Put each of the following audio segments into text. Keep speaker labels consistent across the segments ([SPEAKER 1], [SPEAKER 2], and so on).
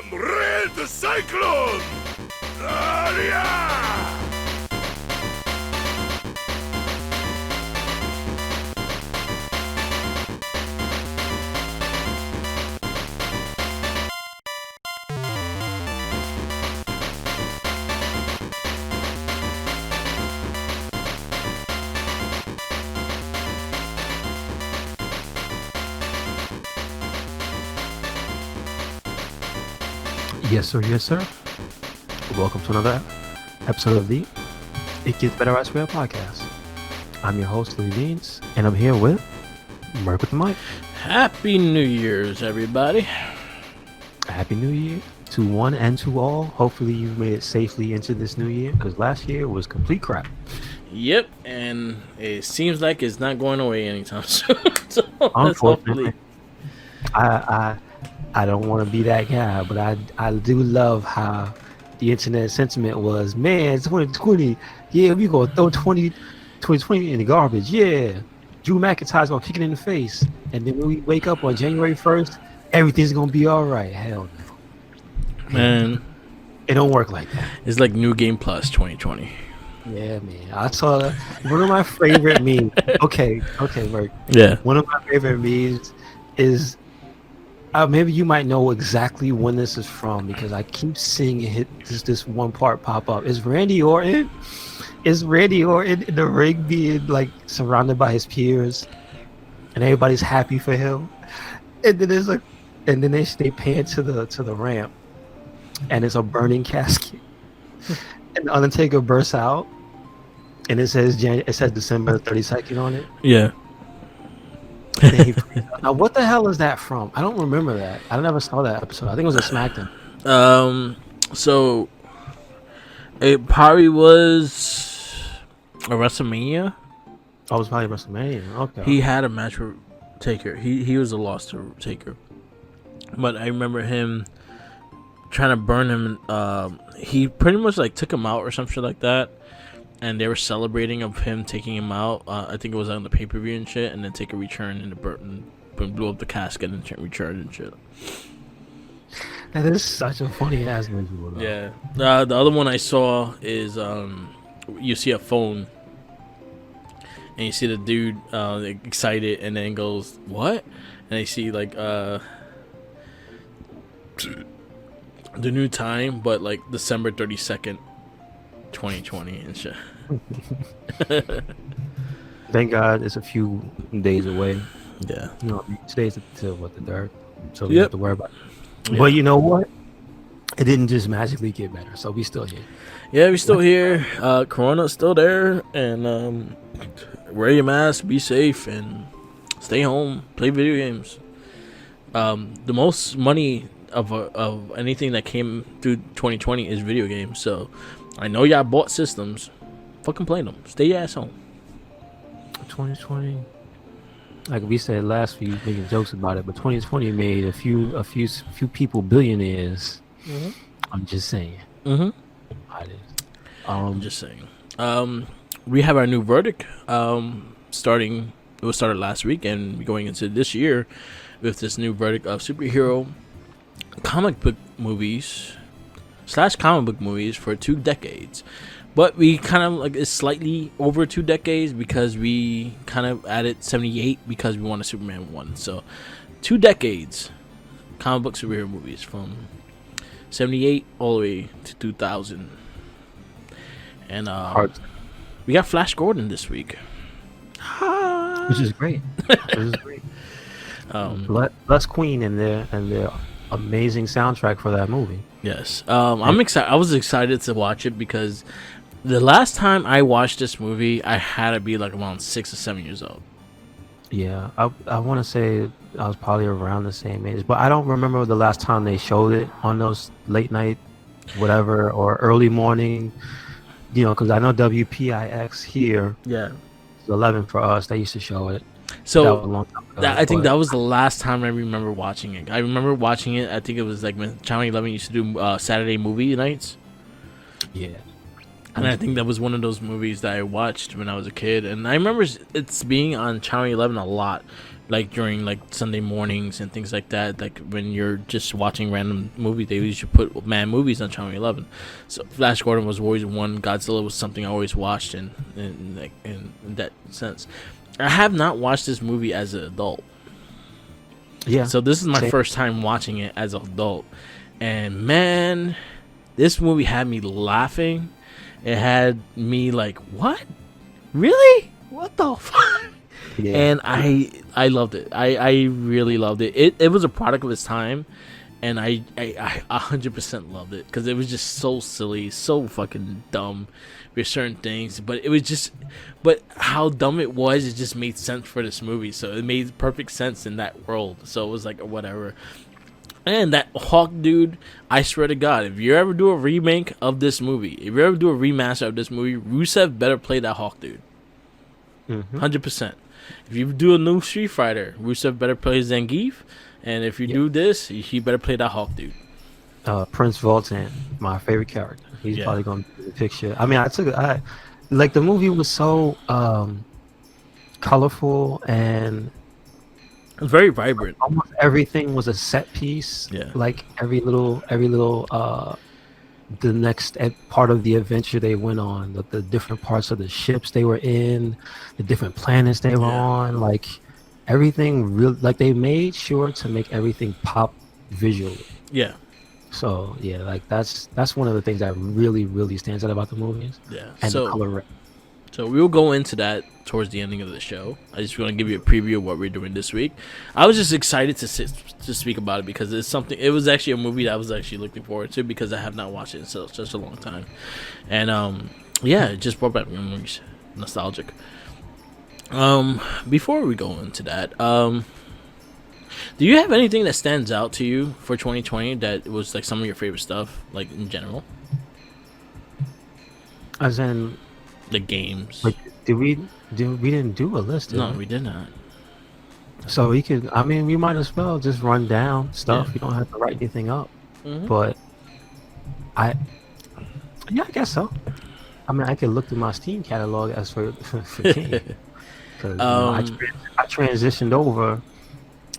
[SPEAKER 1] am RedCyclone! Yeah!
[SPEAKER 2] Yes, sir. Yes, sir. Welcome to another episode of the It Gets Better I Swear podcast. I'm your host, Louis Beans, and I'm here with Merc with the mic.
[SPEAKER 3] Happy New Year's, everybody.
[SPEAKER 2] Happy New Year to one and to all. Hopefully you've made it safely into this new year, because last year was complete crap.
[SPEAKER 3] Yep, and it seems like it's not going away anytime soon. So
[SPEAKER 2] Unfortunately, I don't want to be that guy, but I do love how the internet sentiment was, man, 2020, yeah, we gonna throw 2020 in the garbage, yeah. Drew McIntyre's gonna kick it in the face, and then when we wake up on January 1st, everything's gonna be all right. Hell no,
[SPEAKER 3] man,
[SPEAKER 2] it don't work like that.
[SPEAKER 3] It's like New Game Plus 2020.
[SPEAKER 2] Yeah, man. I saw one of my favorite memes. Okay, Merc.
[SPEAKER 3] Yeah.
[SPEAKER 2] One of my favorite memes is. Maybe you might know exactly when this is from, because I keep seeing it hit this one part pop up. Is Randy Orton in the ring being like surrounded by his peers and everybody's happy for him? And then they pan to the ramp and it's a burning casket. And the Undertaker bursts out and it says December 32nd on it.
[SPEAKER 3] Yeah.
[SPEAKER 2] Now, what the hell is that from? I don't remember that. I never saw that episode. I think it was a SmackDown.
[SPEAKER 3] So it probably was a WrestleMania.
[SPEAKER 2] Oh, it was probably WrestleMania. Okay.
[SPEAKER 3] He had a match with Taker. He was a loss to Taker, but I remember him trying to burn him. He pretty much like took him out or some shit like that. And they were celebrating of him taking him out. I think it was on the pay-per-view and shit. And then Taker returned and blew up the casket and recharged and shit.
[SPEAKER 2] That is such a funny ass movie.
[SPEAKER 3] Yeah. The other one I saw is you see a phone. And you see the dude excited and then goes, what? And you see like the new time, but like December 32nd. 2020 and shit.
[SPEAKER 2] Thank God it's a few days away.
[SPEAKER 3] Yeah.
[SPEAKER 2] You know, today's till what, the 3rd? So we
[SPEAKER 3] Yep.
[SPEAKER 2] have to worry about it.
[SPEAKER 3] Yeah.
[SPEAKER 2] But you know what? It didn't just magically get better, so we still here.
[SPEAKER 3] Yeah, we still here. Corona's still there, and wear your mask, be safe, and stay home. Play video games. The most money of anything that came through 2020 is video games. So I know y'all bought systems. Fucking play them. Stay your ass home.
[SPEAKER 2] 2020, like we said last week, making jokes about it, but 2020 made a few people billionaires.
[SPEAKER 3] Mm-hmm.
[SPEAKER 2] I'm just saying.
[SPEAKER 3] Mm-hmm.
[SPEAKER 2] I'm
[SPEAKER 3] just saying. We have our new verdict. Starting. It was started last week, and going into this year with this new verdict of superhero comic book movies / comic book movies for 2 decades. But we kind of like it's slightly over 2 decades because we kind of added 78 because we wanted Superman 1. So 2 decades comic book superhero movies from 78 all the way to 2000. And we got Flash Gordon this week.
[SPEAKER 2] which is great. Bless Queen and their amazing soundtrack for that movie.
[SPEAKER 3] Yes. I'm excited. I was excited to watch it because the last time I watched this movie, I had to be like around 6 or 7 years old.
[SPEAKER 2] Yeah, I want to say I was probably around the same age, but I don't remember the last time they showed it on those late night, whatever, or early morning. You know, because I know WPIX here.
[SPEAKER 3] Yeah.
[SPEAKER 2] It's 11 for us. They used to show it.
[SPEAKER 3] So I think that was the last time I remember watching it. I remember watching it. I think it was like when Channel 11 used to do Saturday movie nights.
[SPEAKER 2] Yeah.
[SPEAKER 3] And I think that was one of those movies that I watched when I was a kid, and I remember it's being on Channel 11 a lot, like during like Sunday mornings and things like that. Like when you're just watching random movies, they usually put mad movies on Channel 11. So Flash Gordon was always one. Godzilla was something I always watched in that sense. I have not watched this movie as an adult.
[SPEAKER 2] Yeah.
[SPEAKER 3] So this is my
[SPEAKER 2] Same.
[SPEAKER 3] first time watching it as an adult, and man, this movie had me laughing. It had me like, what? Really? What the fuck?
[SPEAKER 2] Yeah.
[SPEAKER 3] And I loved it. I really loved it. It was a product of its time, and I 100% loved it because it was just so silly, so fucking dumb with certain things. But how dumb it just made sense for this movie. So it made perfect sense in that world. So it was like whatever. And that Hawk dude, I swear to God, if you ever do a remake of this movie, if you ever do a remaster of this movie, Rusev better play that Hawk dude. 100%. If you do a new Street Fighter, Rusev better play Zangief. And if you do this, he better play that Hawk dude.
[SPEAKER 2] Prince Voltan, my favorite character. He's probably going to be in the picture. I mean, like the movie was so colorful and
[SPEAKER 3] It's very vibrant.
[SPEAKER 2] almost everything was a set piece.
[SPEAKER 3] Yeah.
[SPEAKER 2] Like every little the next part of the adventure they went on, the different parts of the ships they were in, the different planets they were on, like everything real, like they made sure to make everything pop visually.
[SPEAKER 3] Yeah.
[SPEAKER 2] So yeah, like that's one of the things that really stands out about the movies.
[SPEAKER 3] Yeah.
[SPEAKER 2] And the color.
[SPEAKER 3] So we'll go into that towards the ending of the show. I just want to give you a preview of what we're doing this week. I was just excited to speak about it because it's something. It was actually a movie that I was actually looking forward to because I have not watched it in such a long time, and it just brought back memories, nostalgic. Before we go into that, do you have anything that stands out to you for 2020 that was like some of your favorite stuff, like in general?
[SPEAKER 2] As in.
[SPEAKER 3] The games.
[SPEAKER 2] Like, we didn't do a list.
[SPEAKER 3] No, we did not.
[SPEAKER 2] So we could. I mean, we might as well just run down stuff.
[SPEAKER 3] Yeah.
[SPEAKER 2] We don't have to write anything up.
[SPEAKER 3] Mm-hmm.
[SPEAKER 2] But I guess so. I mean, I could look through my Steam catalog as for King. Because I transitioned over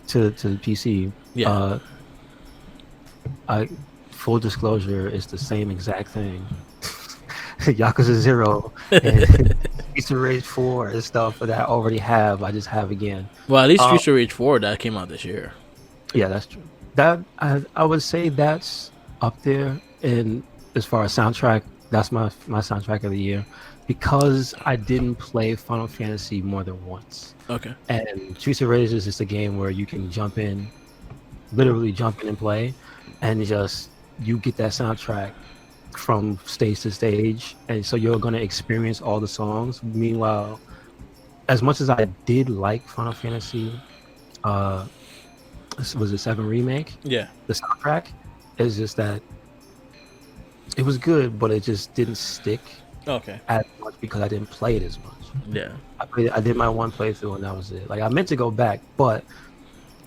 [SPEAKER 2] to the PC.
[SPEAKER 3] Yeah.
[SPEAKER 2] Full disclosure, it's the same exact thing. Yakuza 0 and Streets of Rage 4 and stuff that I already have. I just have again.
[SPEAKER 3] Well, at least Streets of Rage 4 that came out this year.
[SPEAKER 2] Yeah, that's true. That I would say that's up there in as far as soundtrack. That's my soundtrack of the year because I didn't play Final Fantasy more than once.
[SPEAKER 3] Okay.
[SPEAKER 2] And Streets of Rage is just a game where you can literally jump in and play, and you get that soundtrack from stage to stage, and so you're going to experience all the songs. Meanwhile, as much as I did like Final Fantasy was it 7 remake,
[SPEAKER 3] the
[SPEAKER 2] soundtrack is just that it was good, but it just didn't stick as much because I didn't play it as much. I did my one playthrough and that was it. Like I meant to go back, but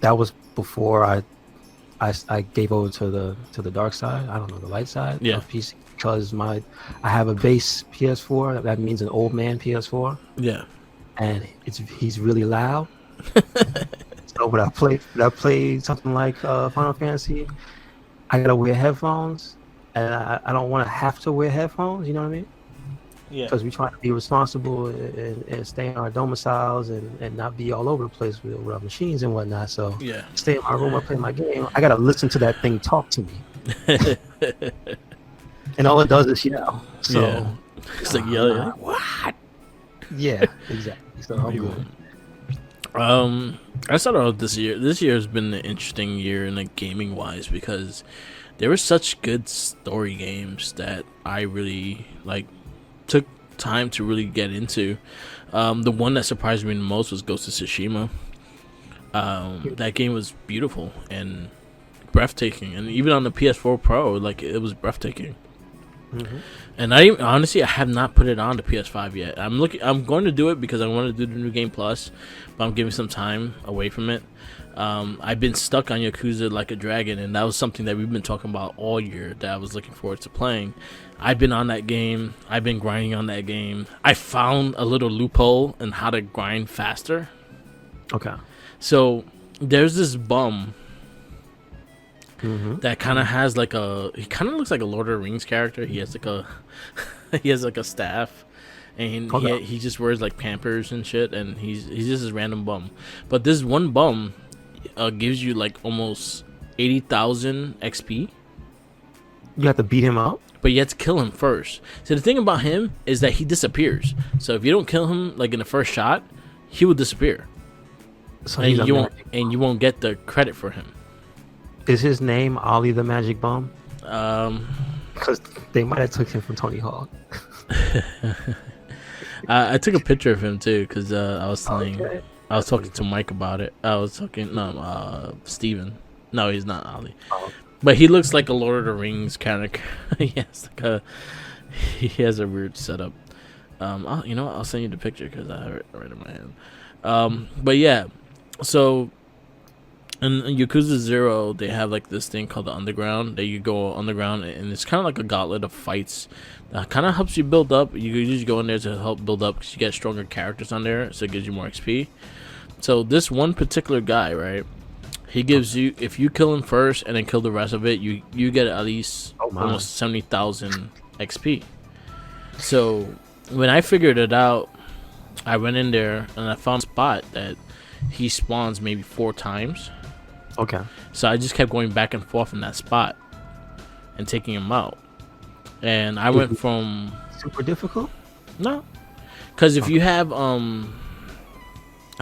[SPEAKER 2] that was before I gave over to the dark side. I don't know, the light side of PC, because I have a base PS4. That means an old man PS4. Yeah, and he's really loud. So when I play something like Final Fantasy, I gotta wear headphones, and I don't want to have to wear headphones. You know what I mean? Yeah. Because we try to be responsible and stay in our domiciles and not be all over the place with our machines and whatnot. So stay in my room, I play my game. I gotta listen to that thing talk to me, and all it does is yell. So
[SPEAKER 3] it's like yelling. Like, what?
[SPEAKER 2] Yeah, exactly. So I'm good.
[SPEAKER 3] I started out this year. This year has been an interesting year in like gaming wise because there were such good story games that I really took time to really get into. The one that surprised me the most was Ghost of Tsushima. That game was beautiful and breathtaking, and even on the PS4 Pro, it was breathtaking.
[SPEAKER 2] Mm-hmm.
[SPEAKER 3] And honestly, I have not put it on the PS5 yet. I'm going to do it because I want to do the new game plus, but I'm giving some time away from it. I've been stuck on Yakuza Like a Dragon, and that was something that we've been talking about all year that I was looking forward to playing. I've been on that game. I've been grinding on that game. I found a little loophole in how to grind faster.
[SPEAKER 2] Okay.
[SPEAKER 3] So there's this bum
[SPEAKER 2] Mm-hmm.
[SPEAKER 3] that kind of has like he kind of looks like a Lord of the Rings character. He has like a he has like a staff, and he just wears like Pampers and shit, and he's just this random bum. But this one bum gives you like almost 80,000 XP.
[SPEAKER 2] You have to beat him up.
[SPEAKER 3] But you have to kill him first. So the thing about him is that he disappears. So if you don't kill him like in the first shot, he will disappear,
[SPEAKER 2] So
[SPEAKER 3] and
[SPEAKER 2] he's
[SPEAKER 3] you won't get the credit for him.
[SPEAKER 2] Is his name Ollie the Magic Bomb?
[SPEAKER 3] Um,
[SPEAKER 2] Because they might have took him from Tony Hawk.
[SPEAKER 3] I took a picture of him too because I was telling.
[SPEAKER 2] Okay.
[SPEAKER 3] I was talking to Mike about it. I was talking Steven. No, he's not Ollie.
[SPEAKER 2] Oh.
[SPEAKER 3] But he looks like a Lord of the Rings character. he has a weird setup. I'll send you the picture because I have it right in my hand. But yeah, so in Yakuza 0, they have like this thing called the Underground. That you go underground, and it's kind of like a gauntlet of fights. That kind of helps you build up. You usually go in there to help build up because you get stronger characters on there, so it gives you more XP. So this one particular guy, right? He gives you, if you kill him first and then kill the rest of it, you get at least almost 70,000 XP. So when I figured it out, I went in there and I found a spot that he spawns maybe 4 times.
[SPEAKER 2] Okay.
[SPEAKER 3] So I just kept going back and forth in that spot and taking him out. And I went from
[SPEAKER 2] Super difficult?
[SPEAKER 3] no, because if you have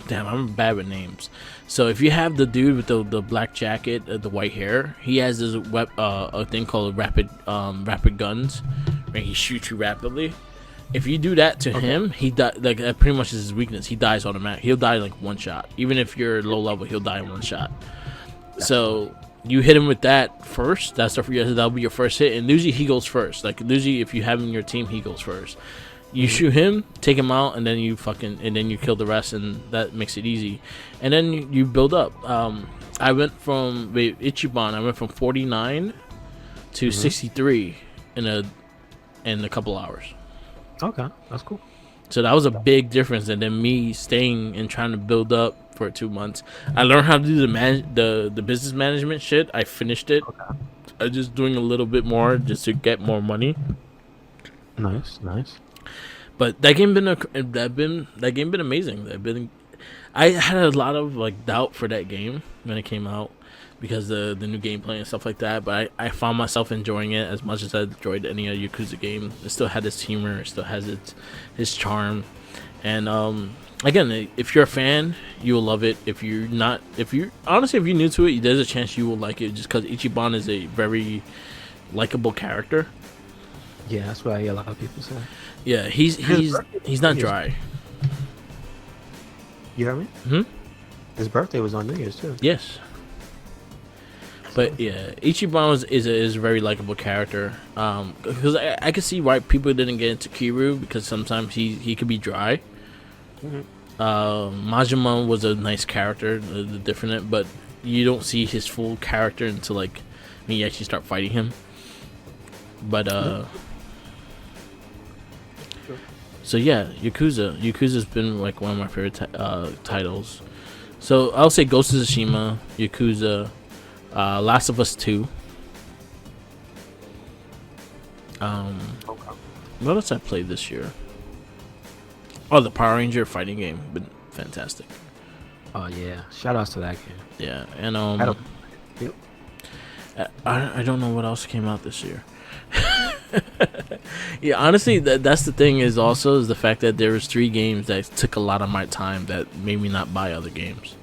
[SPEAKER 3] damn, I'm bad with names. So if you have the dude with the black jacket, the white hair, he has this a thing called rapid guns, where he shoots you rapidly. If you do that to him, he like that pretty much is his weakness. He dies automatically. He'll die like one shot. Even if you're low level, he'll die in one shot. So you hit him with that first. That'll be your first hit. And usually he goes first. Like usually if you have him in your team, he goes first. You shoot him, take him out, and then you kill the rest, and that makes it easy. And then you build up. I went from Ichiban. I went from 49 to 63 in a couple hours.
[SPEAKER 2] Okay, that's cool.
[SPEAKER 3] So that was a big difference. And then me staying and trying to build up for 2 months. I learned how to do the business management shit. I finished it.
[SPEAKER 2] Okay.
[SPEAKER 3] I'm just doing a little bit more just to get more money.
[SPEAKER 2] Nice.
[SPEAKER 3] But that game been amazing. I had a lot of like doubt for that game when it came out because the new gameplay and stuff like that. But I found myself enjoying it as much as I enjoyed any other Yakuza game. It still had its humor. It still has its charm. And again, if you're a fan, you will love it. If you're new to it, there's a chance you will like it just because Ichiban is a very likable character.
[SPEAKER 2] Yeah, that's what I hear a lot of people say.
[SPEAKER 3] Yeah, he's not dry.
[SPEAKER 2] You heard me?
[SPEAKER 3] Hmm?
[SPEAKER 2] His birthday was on New Year's too.
[SPEAKER 3] Yes. But yeah, Ichiban is a very likable character. Because I could see why people didn't get into Kiryu because sometimes he could be dry. Mm-hmm. Majima was a nice character, different, but you don't see his full character until like when you actually start fighting him. But so yeah, Yakuza's been like one of my favorite titles. So I'll say Ghost of Tsushima, Yakuza, Last of Us 2. What else I played this year? Oh, the Power Ranger fighting game, been fantastic.
[SPEAKER 2] Oh yeah, shout outs to that game.
[SPEAKER 3] Yeah, and
[SPEAKER 2] Yep.
[SPEAKER 3] I don't know what else came out this year. Yeah, honestly, that's the thing is the fact that there was 3 games that took a lot of my time that made me not buy other games.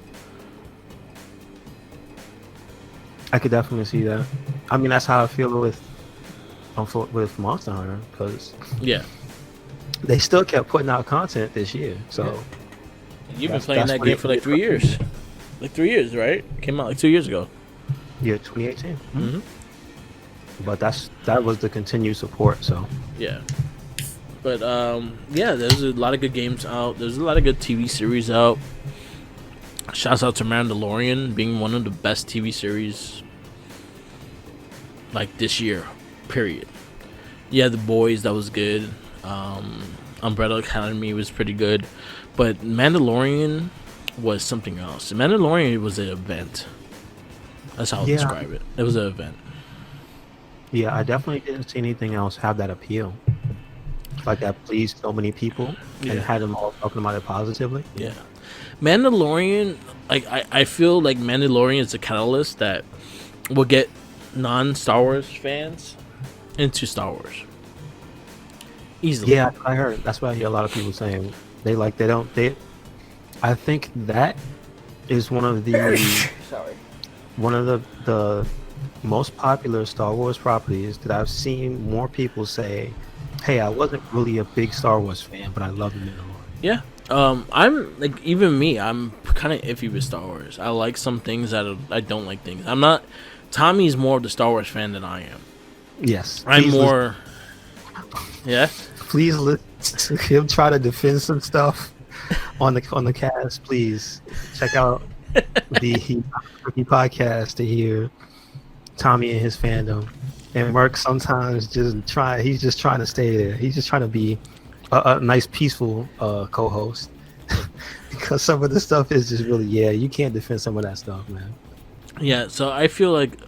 [SPEAKER 2] I could definitely see that. I mean, that's how I feel with Monster Hunter because
[SPEAKER 3] Yeah,
[SPEAKER 2] they still kept putting out content this year. So
[SPEAKER 3] you've been playing that game for like 3 years. Like 3 years, right? It came out like 2 years ago.
[SPEAKER 2] Yeah, 2018.
[SPEAKER 3] Mm-hmm.
[SPEAKER 2] but that was the continued support. So
[SPEAKER 3] Yeah. But yeah, there's a lot of good games out. There's a lot of good TV series out. Shouts out to Mandalorian being one of the best TV series like this year. Period. Yeah, The Boys, that was good. Umbrella Academy was pretty good, but Mandalorian was something else. Mandalorian was an event. That's how I'll describe it. It was an event.
[SPEAKER 2] Yeah, I definitely didn't see anything else have that appeal, like that pleased so many people and had them all talking about it positively.
[SPEAKER 3] Yeah, Mandalorian. Like I feel like Mandalorian is a catalyst that will get non-Star Wars fans into Star Wars easily.
[SPEAKER 2] Yeah, I heard. That's what I hear a lot of people saying. I think that is one of the one of the most popular Star Wars properties that I've seen more people say, "Hey, I wasn't really a big Star Wars fan, but I love the Mandalorian."
[SPEAKER 3] Yeah. I'm like, even me, I'm kind of iffy with Star Wars. I like some things I don't like things. I'm not. Tommy's more of the Star Wars fan than I am.
[SPEAKER 2] Yes,
[SPEAKER 3] I'm more. Yeah.
[SPEAKER 2] Please listen to him try to defend some stuff on the cast. Please check out the podcast to hear Tommy and his fandom. And Merc sometimes he's just trying to stay there. He's just trying to be a nice, peaceful co-host. Because some of the stuff is just really, you can't defend some of that stuff, man.
[SPEAKER 3] Yeah, so I feel like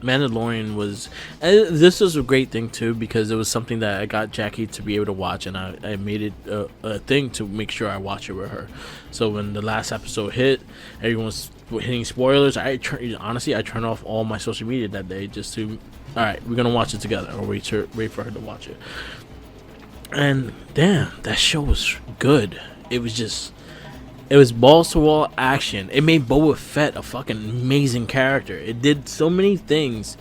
[SPEAKER 3] Mandalorian was, and this was a great thing too, because it was something that I got Jackie to be able to watch, and I made it a thing to make sure I watch it with her. So when the last episode hit, everyone was hitting spoilers. Honestly, I turned off all my social media that day just to, all right, we're gonna watch it together, or wait for her to watch it. And damn, that show was good. It was balls to wall action. It made Boba Fett a fucking amazing character. It did so many things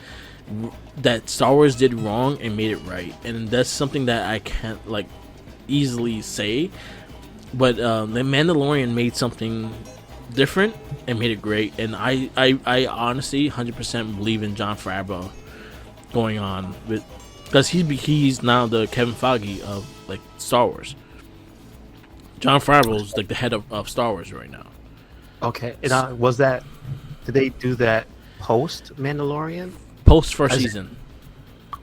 [SPEAKER 3] that Star Wars did wrong and made it right. And that's something that I can't like easily say. But the Mandalorian made something different and made it great. And I honestly 100% believe in Jon Favreau going on with, because he's now the Kevin Feige of like Star Wars. Jon Favreau is like the head of Star Wars right now.
[SPEAKER 2] Okay, and did they do that post Mandalorian?
[SPEAKER 3] Post first season.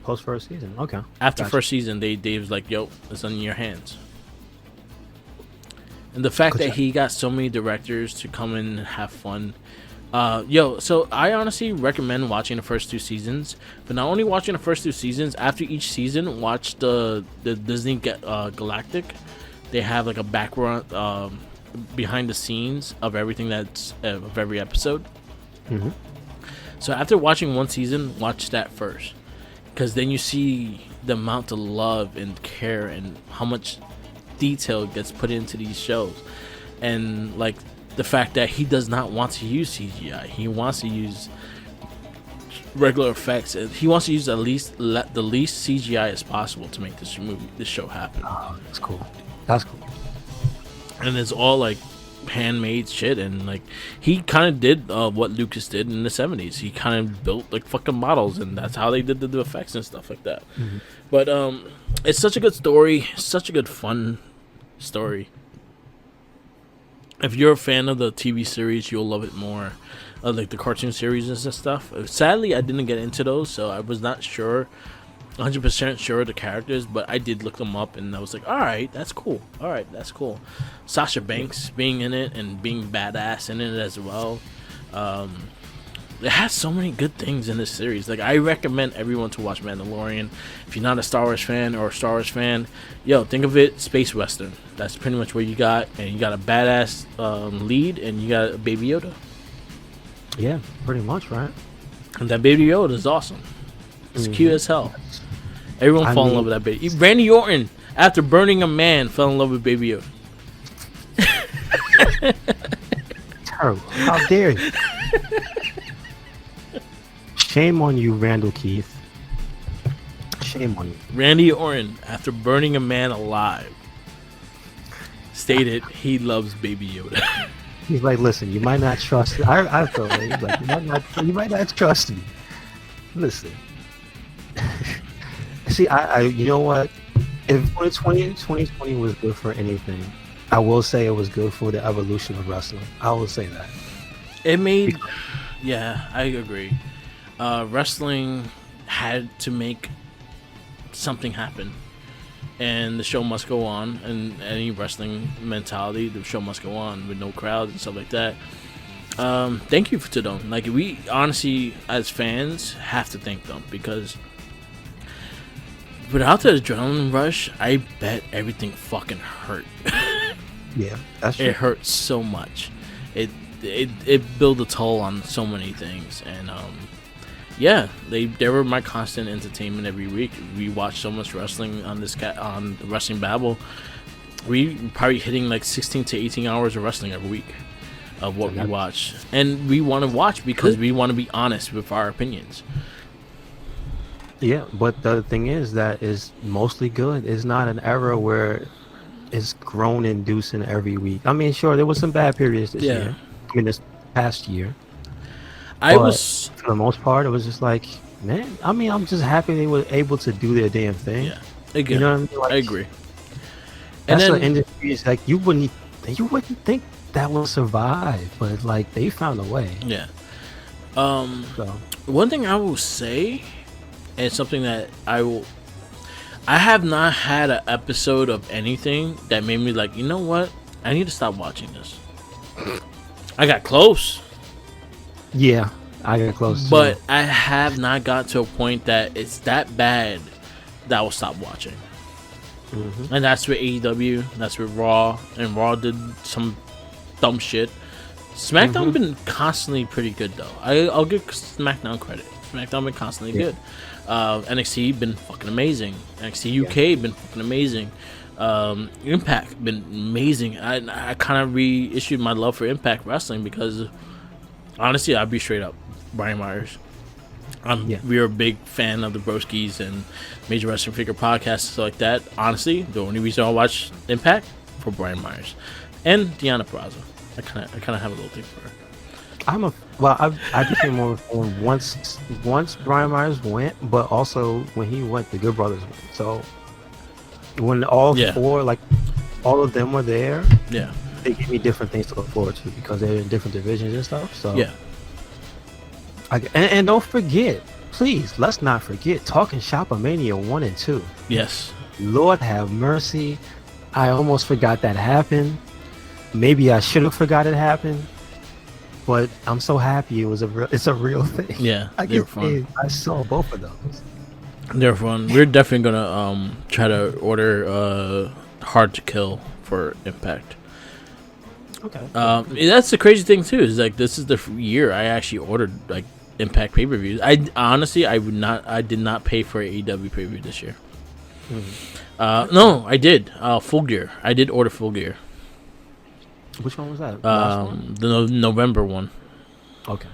[SPEAKER 2] Post first season, okay.
[SPEAKER 3] After first season, they was like, "Yo, it's in your hands." And the fact that he got so many directors to come in and have fun. So I honestly recommend watching the first two seasons, but not only watching the first two seasons. After each season, watch the Disney Galactic. They have like a background behind the scenes of everything that's of every episode.
[SPEAKER 2] Mm-hmm.
[SPEAKER 3] So after watching one season, watch that first, because then you see the amount of love and care and how much detail gets put into these shows, and like the fact that he does not want to use CGI. He wants to use regular effects. He wants to use the least CGI as possible to make this show happen.
[SPEAKER 2] Oh, that's cool. That's cool.
[SPEAKER 3] And it's all like handmade shit, and like he kind of did what Lucas did in the 70s. He kind of built like fucking models, and that's how they did the effects and stuff like that. Mm-hmm. But it's such a good story, such a good fun story. If you're a fan of the TV series, you'll love it more. Like the cartoon series and stuff. Sadly, I didn't get into those, so I was not 100% sure of the characters, but I did look them up, and I was like, alright, that's cool. Sasha Banks being in it and being badass in it as well. It has so many good things in this series. Like, I recommend everyone to watch Mandalorian. If you're not a Star Wars fan or a Star Wars fan, think of it space western. That's pretty much what you got, and you got a badass lead, and you got a Baby Yoda.
[SPEAKER 2] Yeah, pretty much, right?
[SPEAKER 3] And that Baby Yoda is awesome. It's cute as hell. Everyone fell in love with that baby. Randy Orton, after burning a man, fell in love with Baby Yoda.
[SPEAKER 2] Terrible. How dare you? Shame on you, Randall Keith. Shame on you.
[SPEAKER 3] Randy Orton, after burning a man alive, stated he loves Baby Yoda.
[SPEAKER 2] He's like, listen, you might not trust me. I feel like, he's like, you might not trust me. Listen, See, you know what? If 2020 was good for anything, I will say it was good for the evolution of wrestling. I will say that.
[SPEAKER 3] It made, yeah, I agree. Wrestling had to make something happen, and the show must go on. And any wrestling mentality, the show must go on with no crowds and stuff like that. Thank you to them. Like, we honestly, as fans, have to thank them, because without the adrenaline rush, I bet everything fucking hurt.
[SPEAKER 2] Yeah, that's true.
[SPEAKER 3] It hurt so much. It built a toll on so many things, and yeah, they were my constant entertainment every week. We watched so much wrestling on on Wrestling Babble. We probably hitting like 16 to 18 hours of wrestling every week of what we watch, and we want to watch because we want to be honest with our opinions.
[SPEAKER 2] Yeah, but the thing is that is mostly good. It's not an era where it's grown inducing every week. I mean, sure, there was some bad periods this year. I mean, this past year. But for the most part, it was just like, man, I mean, I'm just happy they were able to do their damn thing.
[SPEAKER 3] Yeah, again,
[SPEAKER 2] you know what I mean? Like,
[SPEAKER 3] I agree.
[SPEAKER 2] And that's the industry is like, you wouldn't think that will survive, but like they found a way.
[SPEAKER 3] Yeah.
[SPEAKER 2] So
[SPEAKER 3] one thing I will say, and something that I have not had an episode of anything that made me like, you know what, I need to stop watching this. I got close.
[SPEAKER 2] Yeah, I got close.
[SPEAKER 3] But I have not got to a point that it's that bad that I will stop watching. Mm-hmm. And that's with AEW, that's with Raw, and Raw did some dumb shit. SmackDown been constantly pretty good though. I'll give SmackDown credit. SmackDown been constantly good. NXT been fucking amazing. NXT UK been fucking amazing. Impact been amazing. I kind of reissued my love for Impact Wrestling because honestly, I'll be straight up, Brian Myers. We're a big fan of the Broskis and Major Wrestling Figure podcasts, stuff like that. Honestly, the only reason I watch Impact for Brian Myers and Deonna Purrazzo. I kind of have a little thing for her.
[SPEAKER 2] I became more of a fan once Brian Myers went, but also when he went, the Good Brothers went. So when all four, like all of them were there, they gave me different things to look forward to because they're in different divisions and stuff. So and don't forget, please, let's not forget Talking Shop-A-Mania 1 and 2.
[SPEAKER 3] Yes.
[SPEAKER 2] Lord have mercy. I almost forgot that happened. Maybe I should have forgot it happened. But I'm so happy it's a real thing.
[SPEAKER 3] Yeah, they're fun.
[SPEAKER 2] I saw both of those.
[SPEAKER 3] They're fun. We're definitely gonna try to order Hard to Kill for Impact.
[SPEAKER 2] Okay.
[SPEAKER 3] That's the crazy thing too. Is like this is the year I actually ordered like Impact pay-per-views. I honestly I did not pay for an AEW pay-per-view this year. Mm-hmm. No, I did. Full Gear. I did order Full Gear.
[SPEAKER 2] Which one was that?
[SPEAKER 3] The November one.
[SPEAKER 2] Okay.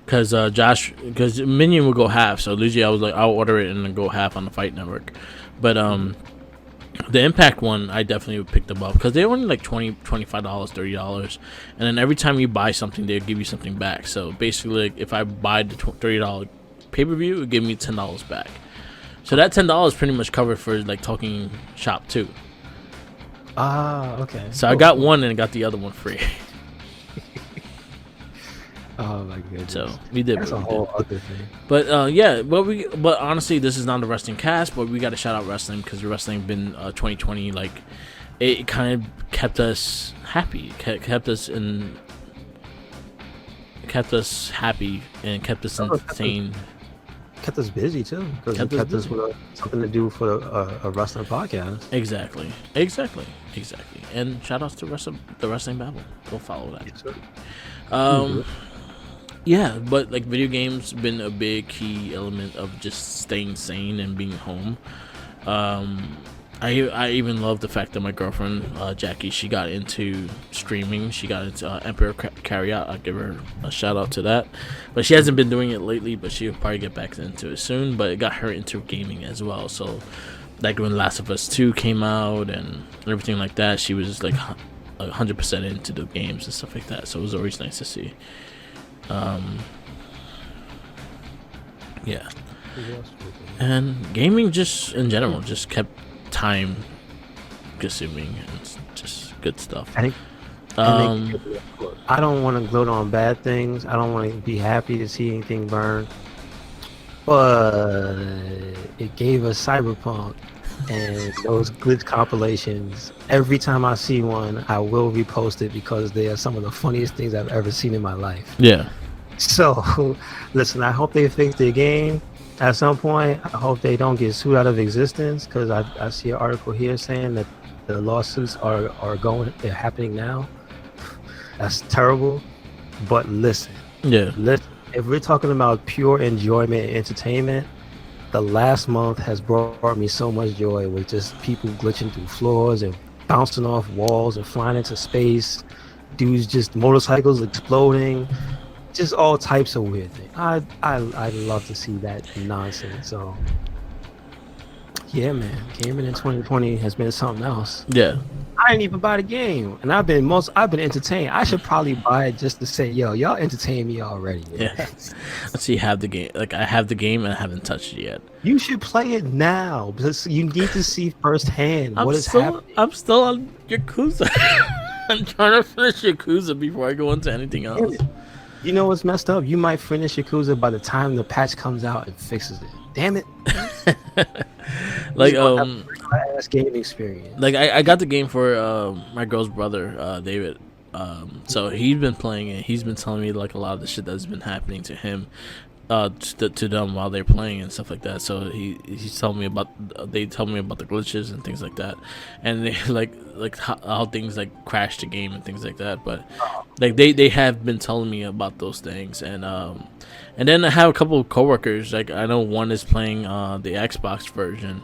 [SPEAKER 3] Because because Minion would go half, so usually I was like, I'll order it and then go half on the Fight Network. But the Impact one, I definitely would pick them up because they're only like $20, $25, $30, and then every time you buy something, they'll give you something back. So basically, like, if I buy the $30 pay per view, it would give me $10 back. So that $10 pretty much covered for like Talking Shop too.
[SPEAKER 2] Okay.
[SPEAKER 3] So I got one and I got the other one free.
[SPEAKER 2] Oh my goodness.
[SPEAKER 3] So we did.
[SPEAKER 2] That's a whole other thing.
[SPEAKER 3] But but honestly, this is not a wrestling cast, but we got to shout out wrestling because wrestling been 2020. Like it kind of kept us happy, kept us happy, and kept us insane.
[SPEAKER 2] Kept us busy too, because it kept us with something to do for a wrestling podcast.
[SPEAKER 3] Exactly. And shout outs to the Wrestling Babble. Go follow that.
[SPEAKER 2] Yes, sir.
[SPEAKER 3] Yeah, but like video games been a big key element of just staying sane and being home. I even love the fact that my girlfriend Jackie, she got into streaming. She got into Emperor Carryout. I'll give her a shout out to that. But she hasn't been doing it lately, but she'll probably get back into it soon. But it got her into gaming as well. So like when Last of Us 2 came out and everything like that, she was like 100% into the games and stuff like that. So it was always nice to see. Yeah. And gaming just in general just kept time consuming. It's just good stuff.
[SPEAKER 2] I think I don't want to gloat on bad things. I don't want to be happy to see anything burn. But it gave us Cyberpunk and those glitch compilations. Every time I see one, I will repost it because they are some of the funniest things I've ever seen in my life.
[SPEAKER 3] Yeah.
[SPEAKER 2] So, listen, I hope they fix their game at some point. I hope they don't get sued out of existence because I see an article here saying that the lawsuits they're happening now. That's terrible. But listen, if we're talking about pure enjoyment and entertainment, the last month has brought me so much joy with just people glitching through floors and bouncing off walls and flying into space. Dudes just motorcycles exploding. Just all types of weird things. I'd love to see that nonsense. So yeah, man, gaming in 2020 has been something else.
[SPEAKER 3] Yeah.
[SPEAKER 2] I didn't even buy the game, and I've been entertained. I should probably buy it just to say, yo, y'all entertain me already.
[SPEAKER 3] Yeah. Let's see. Have the game. Like I have the game and I haven't touched it yet.
[SPEAKER 2] You should play it now because you need to see firsthand what is happening.
[SPEAKER 3] I'm still on Yakuza. I'm trying to finish Yakuza before I go into anything else.
[SPEAKER 2] You know what's messed up? You might finish Yakuza by the time the patch comes out and fixes it. Damn it.
[SPEAKER 3] Like
[SPEAKER 2] ass gaming experience.
[SPEAKER 3] Like I got the game for my girl's brother, David. So he's been playing it. He's been telling me like a lot of the shit that's been happening to him, to them while they're playing and stuff like that. So he's telling me about they tell me about the glitches and things like that, and they like how things like crash the game and things like that. But like they have been telling me about those things, and then I have a couple of coworkers. Like I know one is playing the Xbox version,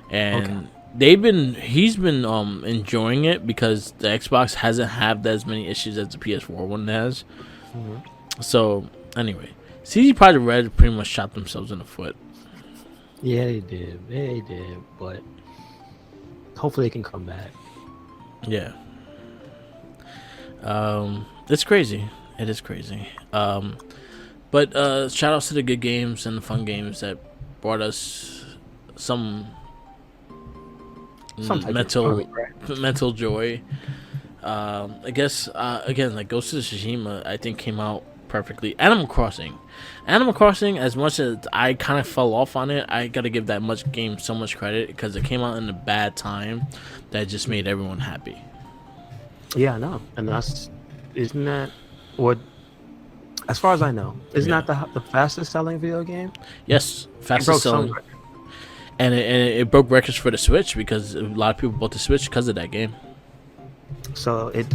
[SPEAKER 3] and he's been enjoying it because the Xbox hasn't had as many issues as the PS4 one has. Mm-hmm. So anyway, CD Projekt Red pretty much shot themselves in the foot.
[SPEAKER 2] Yeah, they did, but hopefully they can come back.
[SPEAKER 3] Yeah. It's crazy. It is crazy. But shout outs to the good games and the fun games that brought us some mental joy. I guess again, like Ghost of Tsushima, I think came out perfectly. Animal Crossing, as much as I kind of fell off on it, I gotta give that game so much credit because it came out in a bad time that just made everyone happy.
[SPEAKER 2] Yeah, I know, and isn't that what? As far as I know, isn't that the fastest selling video game?
[SPEAKER 3] Yes, fastest selling. And it broke records for the Switch because a lot of people bought the Switch because of that game.
[SPEAKER 2] So it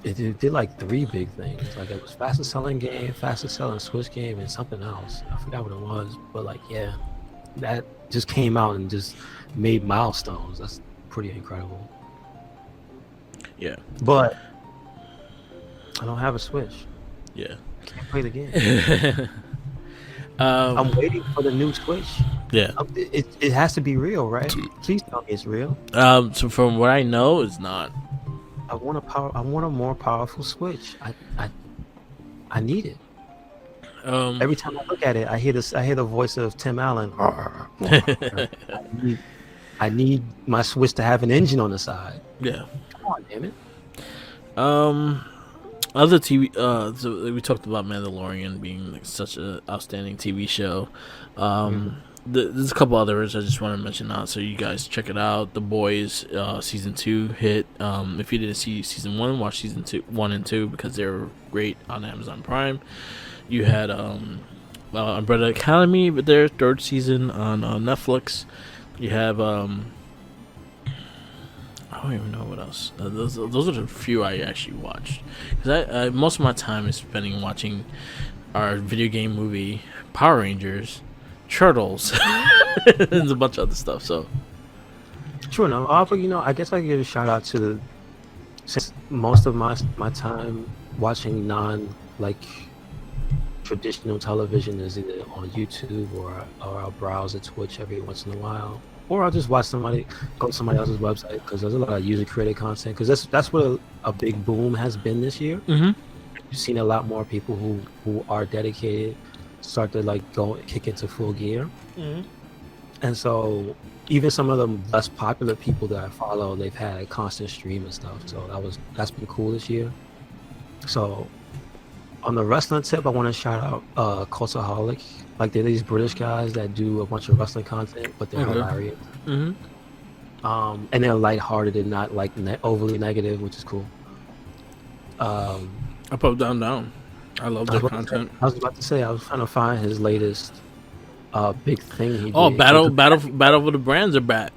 [SPEAKER 2] did like 3 big things. Like it was fastest selling game, fastest selling Switch game, and something else. I forgot what it was, but like yeah, that just came out and just made milestones. That's pretty incredible.
[SPEAKER 3] Yeah.
[SPEAKER 2] But I don't have a Switch.
[SPEAKER 3] Yeah.
[SPEAKER 2] Can't play the game. I'm waiting for the new Switch.
[SPEAKER 3] Yeah.
[SPEAKER 2] It has to be real, right? Please tell me it's real.
[SPEAKER 3] So from what I know, it's not.
[SPEAKER 2] I want a more powerful Switch. I need it. Every time I look at it, I hear the voice of Tim Allen. I need my Switch to have an engine on the side.
[SPEAKER 3] Yeah.
[SPEAKER 2] Come on, damn it.
[SPEAKER 3] Other TV. So we talked about Mandalorian being like such an outstanding TV show. There's a couple others I just want to mention out, so you guys check it out. The Boys season 2 hit. If you didn't see season 1, watch season 1 and 2 because they're great on Amazon Prime. You had Umbrella Academy with their 3rd season on Netflix. You have I don't even know what else. Those are the few I actually watched. Because most of my time is spending watching our video game movie Power Rangers, Turtles, and a bunch of other stuff. So,
[SPEAKER 2] true enough. I guess I give a shout out to since most of my time watching traditional television is either on YouTube or I'll browse at Twitch every once in a while. Or I'll just watch go to somebody else's website because there's a lot of user-created content. Because that's what a big boom has been this year. Mm-hmm. You've seen a lot more people who are dedicated start to like kick into full gear.
[SPEAKER 3] Mhm.
[SPEAKER 2] And so even some of the less popular people that I follow, they've had a constant stream and stuff. So that's been cool this year. So on the wrestling tip, I want to shout out Cultaholic. Like they're these British guys that do a bunch of wrestling content, but they're hilarious.
[SPEAKER 3] Mhm.
[SPEAKER 2] And they're lighthearted and not like overly negative, which is cool.
[SPEAKER 3] UpUpDownDown. I love their content.
[SPEAKER 2] I was about to say I was trying to find his latest big thing he did.
[SPEAKER 3] Oh, battle for the brands are back.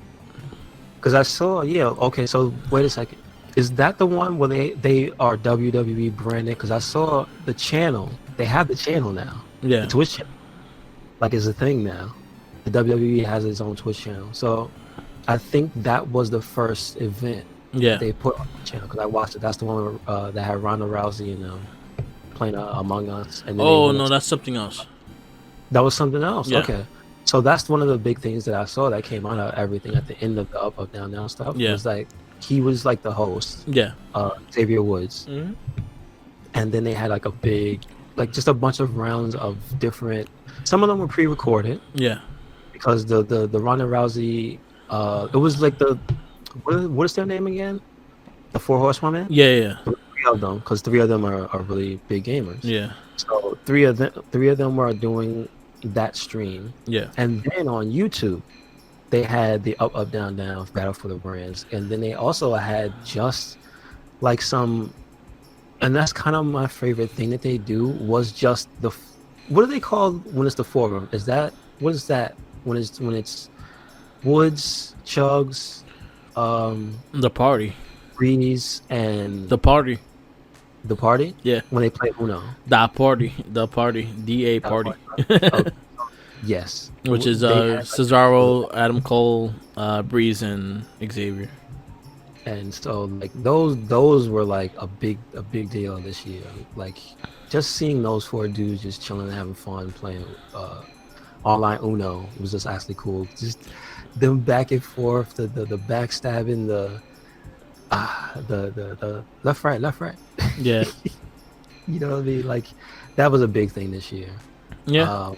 [SPEAKER 2] Because I saw, okay, so wait a second. Is that the one where they are WWE branded? Because I saw the channel. They have the channel now.
[SPEAKER 3] Yeah.
[SPEAKER 2] The Twitch channel. Like, it's a thing now. The WWE has its own Twitch channel. So I think that was the first event they put on the channel. Because I watched it. That's the one that had Ronda Rousey and playing Among Us. And then
[SPEAKER 3] no, that's something else.
[SPEAKER 2] That was something else?
[SPEAKER 3] Yeah.
[SPEAKER 2] Okay. So that's one of the big things that I saw that came out of everything at the end of the Up, Up, Down, Down stuff.
[SPEAKER 3] Yeah.
[SPEAKER 2] It was like, he was like the host.
[SPEAKER 3] Yeah.
[SPEAKER 2] Xavier Woods.
[SPEAKER 3] Mm-hmm.
[SPEAKER 2] And then they had like a big, like just a bunch of rounds of different, some of them were pre-recorded.
[SPEAKER 3] Yeah.
[SPEAKER 2] Because the Ronda Rousey, it was like what is their name again? The Four Horsewomen?
[SPEAKER 3] Yeah.
[SPEAKER 2] Three of them, because three of them are really big gamers.
[SPEAKER 3] Yeah.
[SPEAKER 2] So three of them were doing that stream.
[SPEAKER 3] Yeah.
[SPEAKER 2] And then on YouTube, they had the Up, Up, Down, Down Battle for the Brands. And then they also had just like some, and that's kind of my favorite thing that they do, was just what are they called when it's the forum? What is that when it's Woods, Chugs,
[SPEAKER 3] the party.
[SPEAKER 2] Breeze, and
[SPEAKER 3] The party.
[SPEAKER 2] The party?
[SPEAKER 3] Yeah.
[SPEAKER 2] When they play Uno.
[SPEAKER 3] The party. DA party.
[SPEAKER 2] Oh, yes.
[SPEAKER 3] Which is Cesaro, Adam Cole, Breeze, and Xavier.
[SPEAKER 2] And so like those were like a big deal this year. Like just seeing those four dudes just chilling and having fun playing online Uno was just actually cool. Just them back and forth, the backstabbing, the left right.
[SPEAKER 3] Yeah.
[SPEAKER 2] You know what I mean? Like that was a big thing this year.
[SPEAKER 3] Yeah.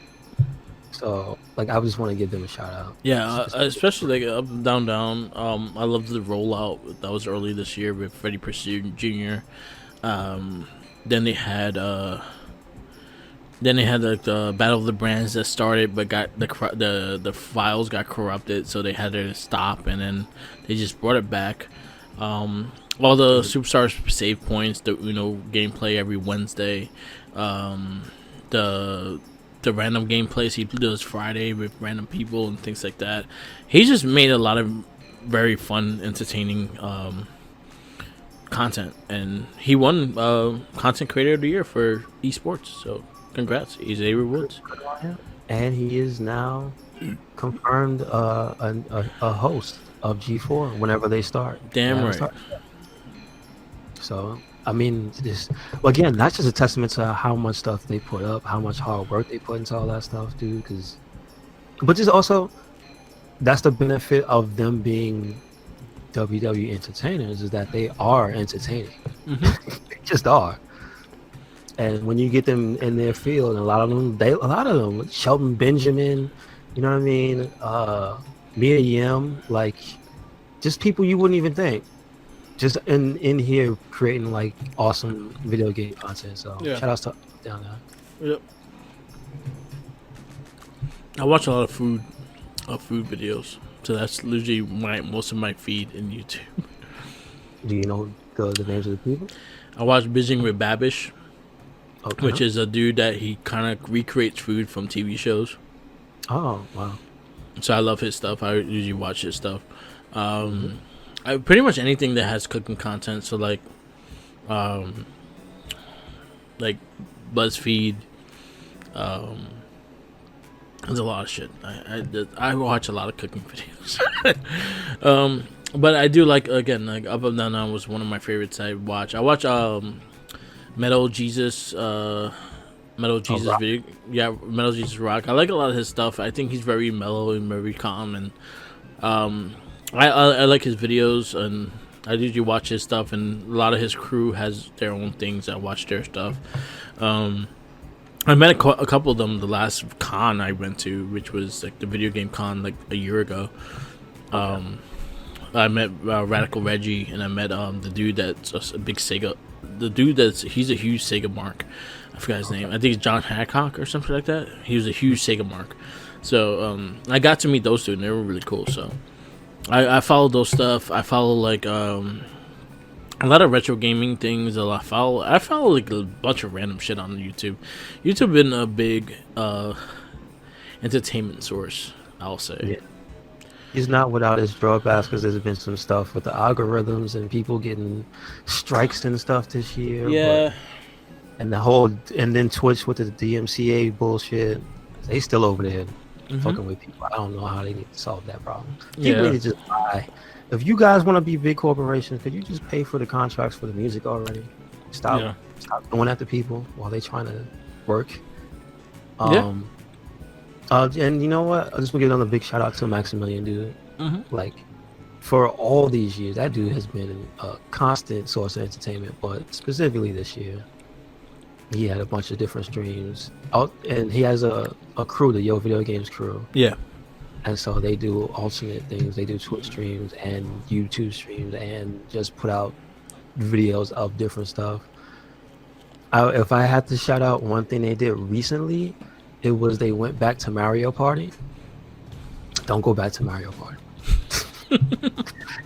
[SPEAKER 2] So like I just want to give them a shout out.
[SPEAKER 3] Yeah, especially like Up Down Down. I loved the rollout that was early this year with Freddie Pursuit Jr. Then they had like the Battle of the Brands that started, but got the files got corrupted, so they had to stop, and then they just brought it back. All the superstars save points, the Uno gameplay every Wednesday, the random gameplays he does Friday with random people and things like that. He just made a lot of very fun, entertaining content, and he won Content Creator of the Year for esports. So congrats, Xavier Woods.
[SPEAKER 2] And he is now confirmed a host of G4 whenever they start.
[SPEAKER 3] Damn right.
[SPEAKER 2] So I mean, again, that's just a testament to how much stuff they put up, how much hard work they put into all that stuff, dude. But just also, that's the benefit of them being WWE entertainers, is that they are entertaining.
[SPEAKER 3] Mm-hmm.
[SPEAKER 2] They just are. And when you get them in their field, and a lot of them, Shelton Benjamin, you know what I mean, Mia Yim, like just people you wouldn't even think. Just in here creating like awesome video game content. So shout outs to Down There.
[SPEAKER 3] Yep. I watch a lot of food videos, so that's literally most of my feed in YouTube.
[SPEAKER 2] Do you know the names of the people?
[SPEAKER 3] I watch Binging with Babish,
[SPEAKER 2] Okay.
[SPEAKER 3] which is a dude that he kind of recreates food from TV shows.
[SPEAKER 2] Oh wow.
[SPEAKER 3] So I love his stuff. I usually watch his stuff. Pretty much anything that has cooking content. So like BuzzFeed. There's a lot of shit. I watch a lot of cooking videos. But I do like, again, like Up Up Down Down was one of my favorites I watch. I watch Metal Jesus video. Yeah, Metal Jesus Rock. I like a lot of his stuff. I think he's very mellow and very calm, and I like his videos, and I usually watch his stuff, and a lot of his crew has their own things. I watch their stuff. I met a couple of them the last con I went to, which was like the video game con like a year ago. I met Radical Reggie, and I met the dude that's a big Sega. The dude he's a huge Sega mark. I forgot his name. I think it's John Hancock or something like that. He was a huge Sega mark. So I got to meet those two, and they were really cool. So I follow those stuff. I follow like a lot of retro gaming things. I follow like a bunch of random shit on YouTube. YouTube been a big entertainment source, I'll say.
[SPEAKER 2] Yeah. He's not without his drawbacks because there's been some stuff with the algorithms and people getting strikes and stuff this year.
[SPEAKER 3] Yeah.
[SPEAKER 2] And then Twitch with the DMCA bullshit. They still over there fucking with people. I don't know how they need to solve that problem. People need to just buy. If you guys want to be big corporations, could you just pay for the contracts for the music already? Stop going after people while they trying to work. And you know what? I just want to give another big shout out to Maximilian, dude. Like, for all these years, that dude has been a constant source of entertainment, but specifically this year, he had a bunch of different streams. And he has a crew, the Yo Video Games crew. Yeah. And so they do alternate things. They do Twitch streams and YouTube streams and just put out videos of different stuff. If I had to shout out one thing they did recently, it was they went back to Mario Party. Don't go back to Mario Party.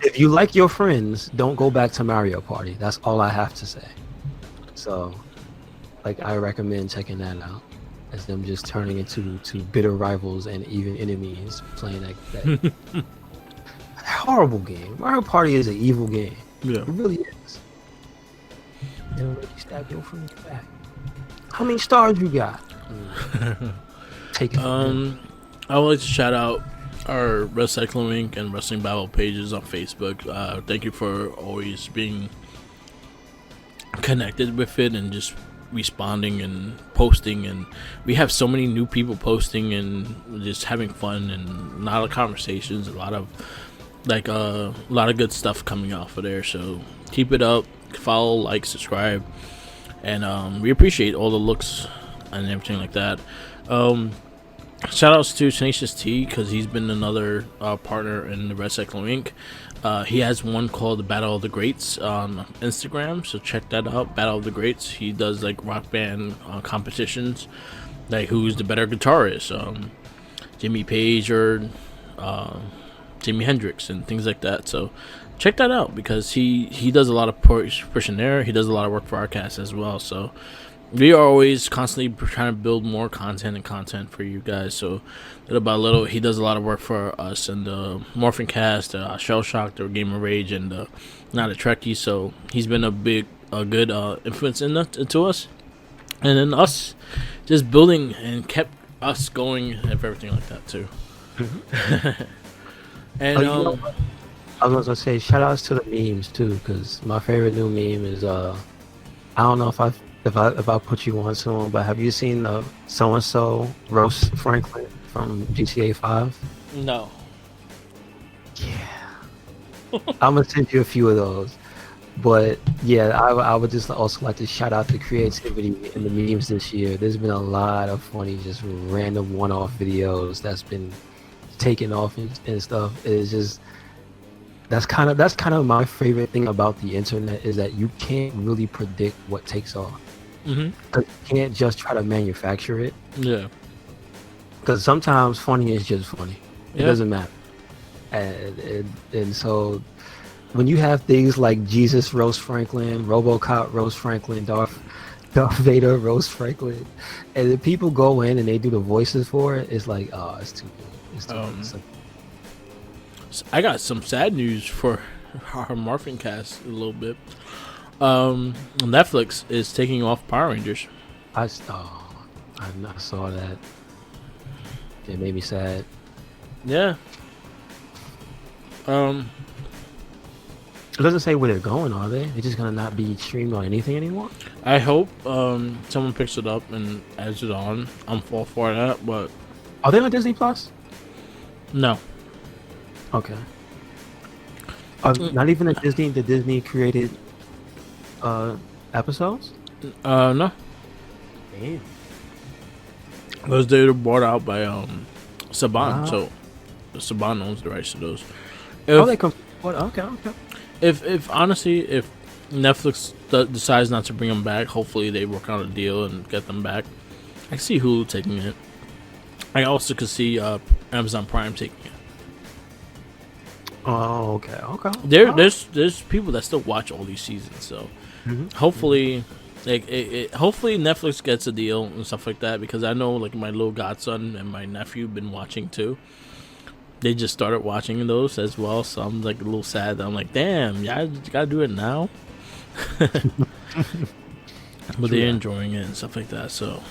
[SPEAKER 2] If you like your friends, don't go back to Mario Party. That's all I have to say. So, like, I recommend checking that out. As them just turning into bitter rivals and even enemies playing that horrible game. Mario Party is an evil game. Yeah. It really is. It'll make you stab your friends back. How many stars you got? Take it.
[SPEAKER 3] I would like to shout out our RedCycloneInc and Wrestling Battle pages on Facebook. Thank you for always being connected with it and just responding and posting, and we have so many new people posting and just having fun and a lot of conversations, a lot of good stuff coming off of there. So keep it up, follow, like, subscribe, and we appreciate all the looks and everything like that. Shout outs to Tenacious T, because he's been another partner in the RedCycloneInc. He has one called the Battle of the Greats on Instagram, so check that out. Battle of the Greats. He does like rock band competitions, like who's the better guitarist, Jimmy Page or Jimi Hendrix and things like that. So check that out, because he does a lot of pushing there. He does a lot of work for our cast as well. So we are always constantly trying to build more content for you guys. So little by little, he does a lot of work for us and the Morphin Cast, Shell Shock, the Gamer Rage, and Not a Trekkie. So he's been a good influence into us, and then us just building and kept us going and everything like that too. And
[SPEAKER 2] I was gonna say shout outs to the memes too, because my favorite new meme is I don't know if I put you on to him, but have you seen the so and so roast Franklin from GTA 5?
[SPEAKER 3] No.
[SPEAKER 2] Yeah. I'm gonna send you a few of those. But yeah, I would just also like to shout out the creativity in the memes this year. There's been a lot of funny, just random one-off videos that's been taken off and stuff. It's just that's kind of my favorite thing about the internet, is that you can't really predict what takes off. You can't just try to manufacture it. Yeah. Because sometimes funny is just funny. It doesn't matter. And so when you have things like Jesus roast Franklin, RoboCop roast Franklin, Darth Vader roast Franklin, and then people go in and they do the voices for it, it's like, oh, it's too good. It's too good. It's like,
[SPEAKER 3] I got some sad news for our Morphin Cast a little bit. Netflix is taking off Power Rangers.
[SPEAKER 2] I saw that. It made me sad.
[SPEAKER 3] Yeah.
[SPEAKER 2] It doesn't say where they're going, are they? They're just gonna not be streamed on anything anymore?
[SPEAKER 3] I hope someone picks it up and adds it on. I'm all for that, but
[SPEAKER 2] are they on Disney Plus?
[SPEAKER 3] No.
[SPEAKER 2] Okay. Not even the Disney created episodes?
[SPEAKER 3] No.
[SPEAKER 2] Damn.
[SPEAKER 3] Those they were bought out by Saban,
[SPEAKER 2] Wow.
[SPEAKER 3] so Saban owns the rights to those.
[SPEAKER 2] Oh,
[SPEAKER 3] If
[SPEAKER 2] they come. What? Okay, okay.
[SPEAKER 3] if honestly, if Netflix decides not to bring them back, hopefully they work out a deal and get them back. I can see Hulu taking it. I also could see Amazon Prime taking it.
[SPEAKER 2] Oh, okay, okay.
[SPEAKER 3] There's people that still watch all these seasons, so
[SPEAKER 2] Mhm.
[SPEAKER 3] hopefully, hopefully Netflix gets a deal and stuff like that, because I know like my little godson and my nephew been watching too. They just started watching those as well, so I'm like a little sad that I'm like, damn, yeah, you gotta do it now. But they're enjoying it and stuff like that, so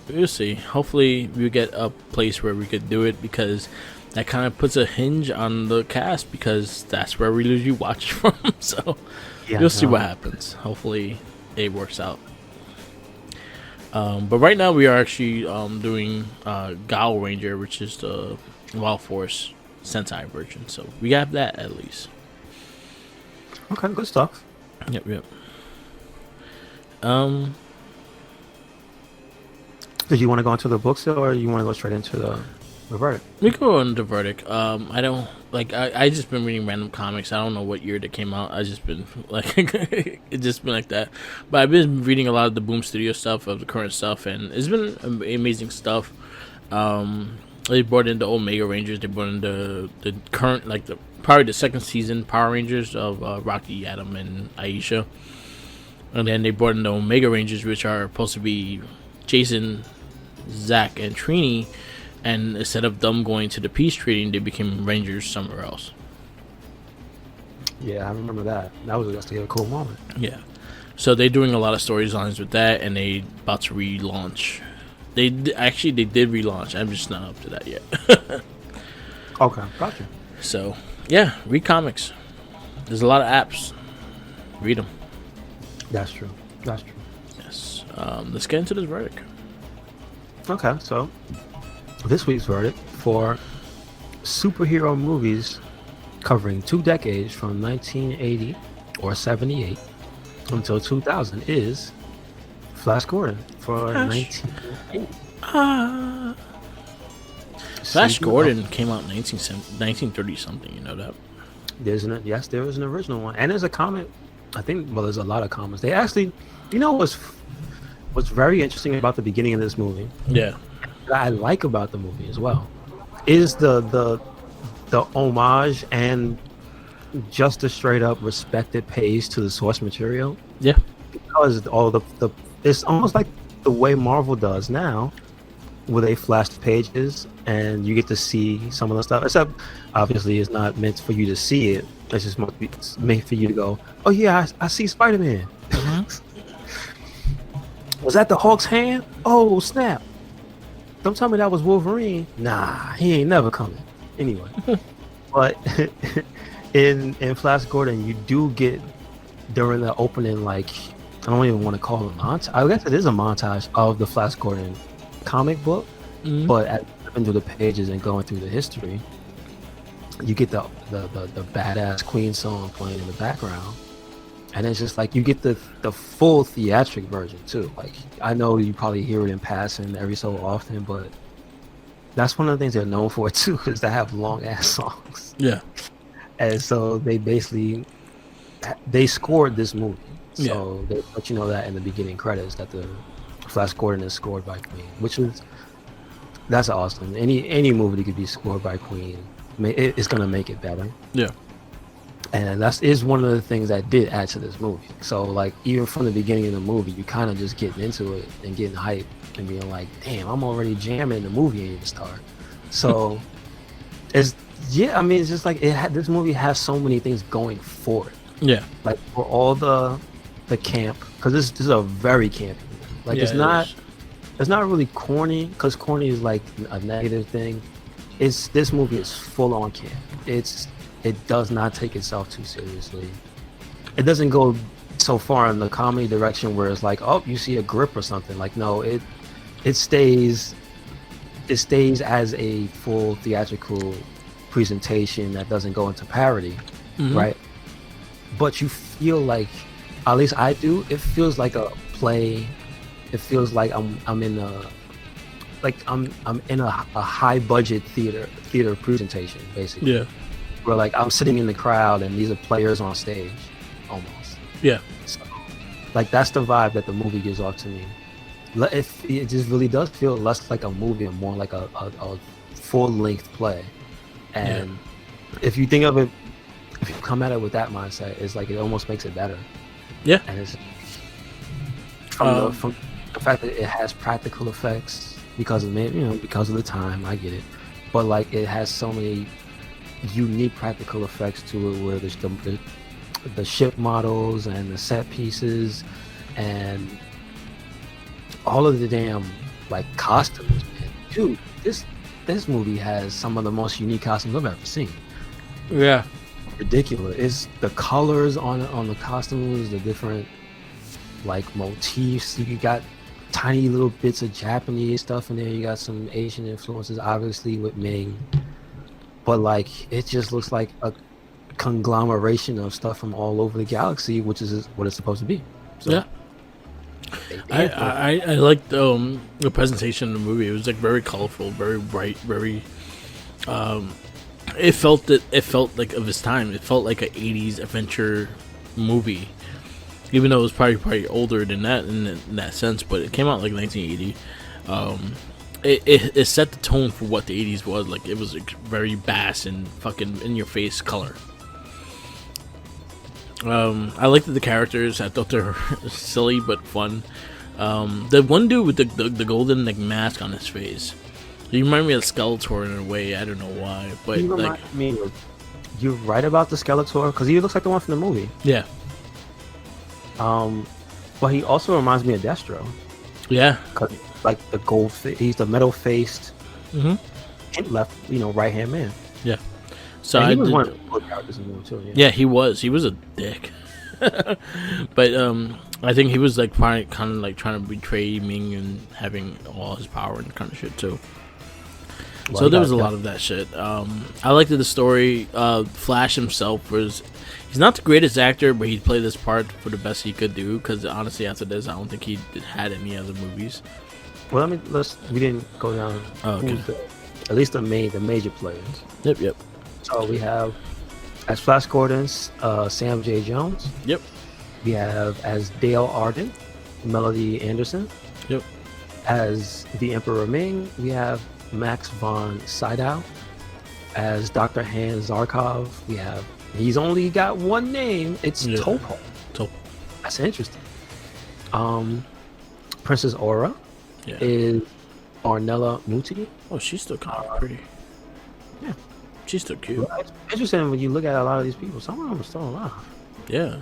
[SPEAKER 3] we'll see. Hopefully we get a place where we could do it, because that kind of puts a hinge on the cast, because that's where we usually watch from. So
[SPEAKER 2] Yeah,
[SPEAKER 3] we'll see
[SPEAKER 2] no.
[SPEAKER 3] what happens. Hopefully it works out. But right now we are actually doing Gao Ranger, which is the Wild Force Sentai version. So we have that at least.
[SPEAKER 2] Okay, good stuff.
[SPEAKER 3] Yep.
[SPEAKER 2] Did you want to go into the books or you want to go straight into the verdict?
[SPEAKER 3] We can go on the verdict. I don't like. I just been reading random comics. I don't know what year they came out. I just been like, it's just been like that. But I've been reading a lot of the Boom Studio stuff, of the current stuff, and it's been amazing stuff. They brought in the Omega Rangers. They brought in the current, like probably the second season Power Rangers of Rocky, Adam, and Aisha. And then they brought in the Omega Rangers, which are supposed to be Jason, Zach, and Trini. And instead of them going to the peace treaty, they became Rangers somewhere else.
[SPEAKER 2] Yeah, I remember that. That was just a cool moment.
[SPEAKER 3] Yeah. So they're doing a lot of storylines with that, and they about to relaunch. They did relaunch. I'm just not up to that yet.
[SPEAKER 2] Okay, gotcha.
[SPEAKER 3] So yeah, read comics. There's a lot of apps. Read them.
[SPEAKER 2] That's true. That's true.
[SPEAKER 3] Yes. Let's get into this verdict.
[SPEAKER 2] Okay, so this week's verdict for superhero movies covering 2 decades from 1980 or 78 until 2000 is Flash Gordon for 1980.
[SPEAKER 3] Flash Gordon came out in 1930 something. You know that?
[SPEAKER 2] Yes, there is an original one, and there's a comic. I think. Well, there's a lot of comics. They actually, what's very interesting about the beginning of this movie.
[SPEAKER 3] Yeah.
[SPEAKER 2] That I like about the movie as well is the homage and just a straight up respected page to the source material.
[SPEAKER 3] Yeah.
[SPEAKER 2] Because all the it's almost like the way Marvel does now, where they flash the pages and you get to see some of the stuff. Except obviously it's not meant for you to see it. It's just meant for you to go, oh yeah, I see Spider-Man. Was that the Hulk's hand? Oh snap. Don't tell me that was Wolverine. Nah, he ain't never coming. Anyway. But in Flash Gordon, you do get during the opening, like, I don't even want to call it a montage. I guess it is a montage of the Flash Gordon comic book. But as flipping through the pages and going through the history, you get the badass Queen song playing in the background. And it's just like you get the full theatric version too. Like, I know you probably hear it in passing every so often, but that's one of the things they're known for too, is to have long ass songs.
[SPEAKER 3] Yeah.
[SPEAKER 2] And so they scored this movie. So they let you know that in the beginning credits that the Flash Gordon is scored by Queen, that's awesome. Any movie that could be scored by Queen, it's gonna make it better.
[SPEAKER 3] Yeah.
[SPEAKER 2] And that is one of the things that did add to this movie. So, like, even from the beginning of the movie, you kind of just getting into it and getting hyped and being like, damn, I'm already jamming, the movie ain't even start. So, it's just like this movie has so many things going for it.
[SPEAKER 3] Yeah.
[SPEAKER 2] Like, for all the camp, because this is a very campy movie. Like, it's not really corny, because corny is like a negative thing. This movie is full on camp. It does not take itself too seriously. It doesn't go so far in the comedy direction where it's like, oh, you see a grip or something. Like, no, it stays as a full theatrical presentation that doesn't go into parody, right? But you feel like, at least I do, it feels like a play. It feels like I'm in like I'm in a high budget theater presentation basically.
[SPEAKER 3] Yeah.
[SPEAKER 2] Where like I'm sitting in the crowd and these are players on stage, almost.
[SPEAKER 3] Yeah.
[SPEAKER 2] So, like that's the vibe that the movie gives off to me. It just really does feel less like a movie and more like a full-length play. And if you think of it, if you come at it with that mindset, it's like it almost makes it better.
[SPEAKER 3] Yeah.
[SPEAKER 2] And it's from the fact that it has practical effects because of because of the time. I get it, but like it has so many unique practical effects to it, where there's the ship models and the set pieces and all of the damn like costumes, man. Dude, this movie has some of the most unique costumes I've ever seen.
[SPEAKER 3] Yeah.
[SPEAKER 2] Ridiculous. It's the colors on the costumes, the different like motifs. You got tiny little bits of Japanese stuff in there. You got some Asian influences, obviously with Ming, but like it just looks like a conglomeration of stuff from all over the galaxy, which is what it's supposed to be. So,
[SPEAKER 3] yeah. I liked the presentation of the movie. It was like very colorful, very bright, very it felt like of its time. It felt like an 80s adventure movie, even though it was probably older than that in that sense, but it came out like 1980. It set the tone for what the 80s was. Like it was like very bass and fucking in your face color. I liked the characters. I thought they were silly but fun. The one dude with the golden like mask on his face, he reminded me of Skeletor in a way. I don't know why, but like
[SPEAKER 2] you're right about the Skeletor because he looks like the one from the movie.
[SPEAKER 3] Yeah.
[SPEAKER 2] But he also reminds me of Destro.
[SPEAKER 3] Yeah.
[SPEAKER 2] Cause like the gold, he's the metal faced, left, right hand man.
[SPEAKER 3] Yeah. So
[SPEAKER 2] he was one of the good characters in the movie too.
[SPEAKER 3] Yeah, he was. He was a dick. But I think he was like kind of like trying to betray Ming and having all his power and kind of shit too. So there was a lot of that shit. I liked the story. Flash himself he's not the greatest actor, but he played this part for the best he could do. Because honestly, after this, I don't think he had any other movies.
[SPEAKER 2] Well, we didn't go down.
[SPEAKER 3] Oh, okay.
[SPEAKER 2] At least the major players.
[SPEAKER 3] Yep.
[SPEAKER 2] So we have as Flash Gordon, Sam J. Jones.
[SPEAKER 3] Yep.
[SPEAKER 2] We have as Dale Arden, Melody Anderson.
[SPEAKER 3] Yep.
[SPEAKER 2] As the Emperor Ming, we have Max von Sydow. As Dr. Han Zarkov, he's only got one name. It's Topol. That's interesting. Princess Aura is Ornella Muti.
[SPEAKER 3] Oh, she's still kind of pretty.
[SPEAKER 2] Yeah.
[SPEAKER 3] She's still cute.
[SPEAKER 2] Well, it's interesting when you look at a lot of these people. Some of them are still alive.
[SPEAKER 3] Yeah.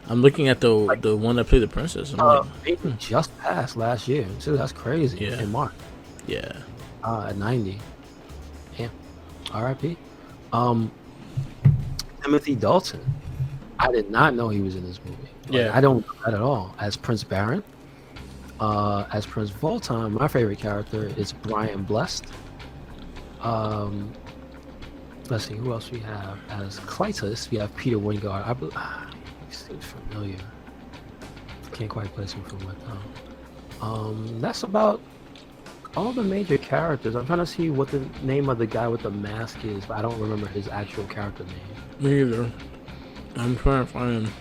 [SPEAKER 3] I'm looking at the one that played the princess.
[SPEAKER 2] Baby just passed last year. So that's crazy.
[SPEAKER 3] Yeah.
[SPEAKER 2] In March.
[SPEAKER 3] Yeah.
[SPEAKER 2] At 90. Yeah. R.I.P. Timothy Dalton. I did not know he was in this movie. I don't know that at all. As Prince Baron. As Prince Voltan, my favorite character is Brian Blessed. Let's see, who else we have? As Clytus, we have Peter Wingard. He seems familiar. Can't quite place him from what though. That's about all the major characters. I'm trying to see what the name of the guy with the mask is, but I don't remember his actual character name.
[SPEAKER 3] Me either. I'm trying to find him.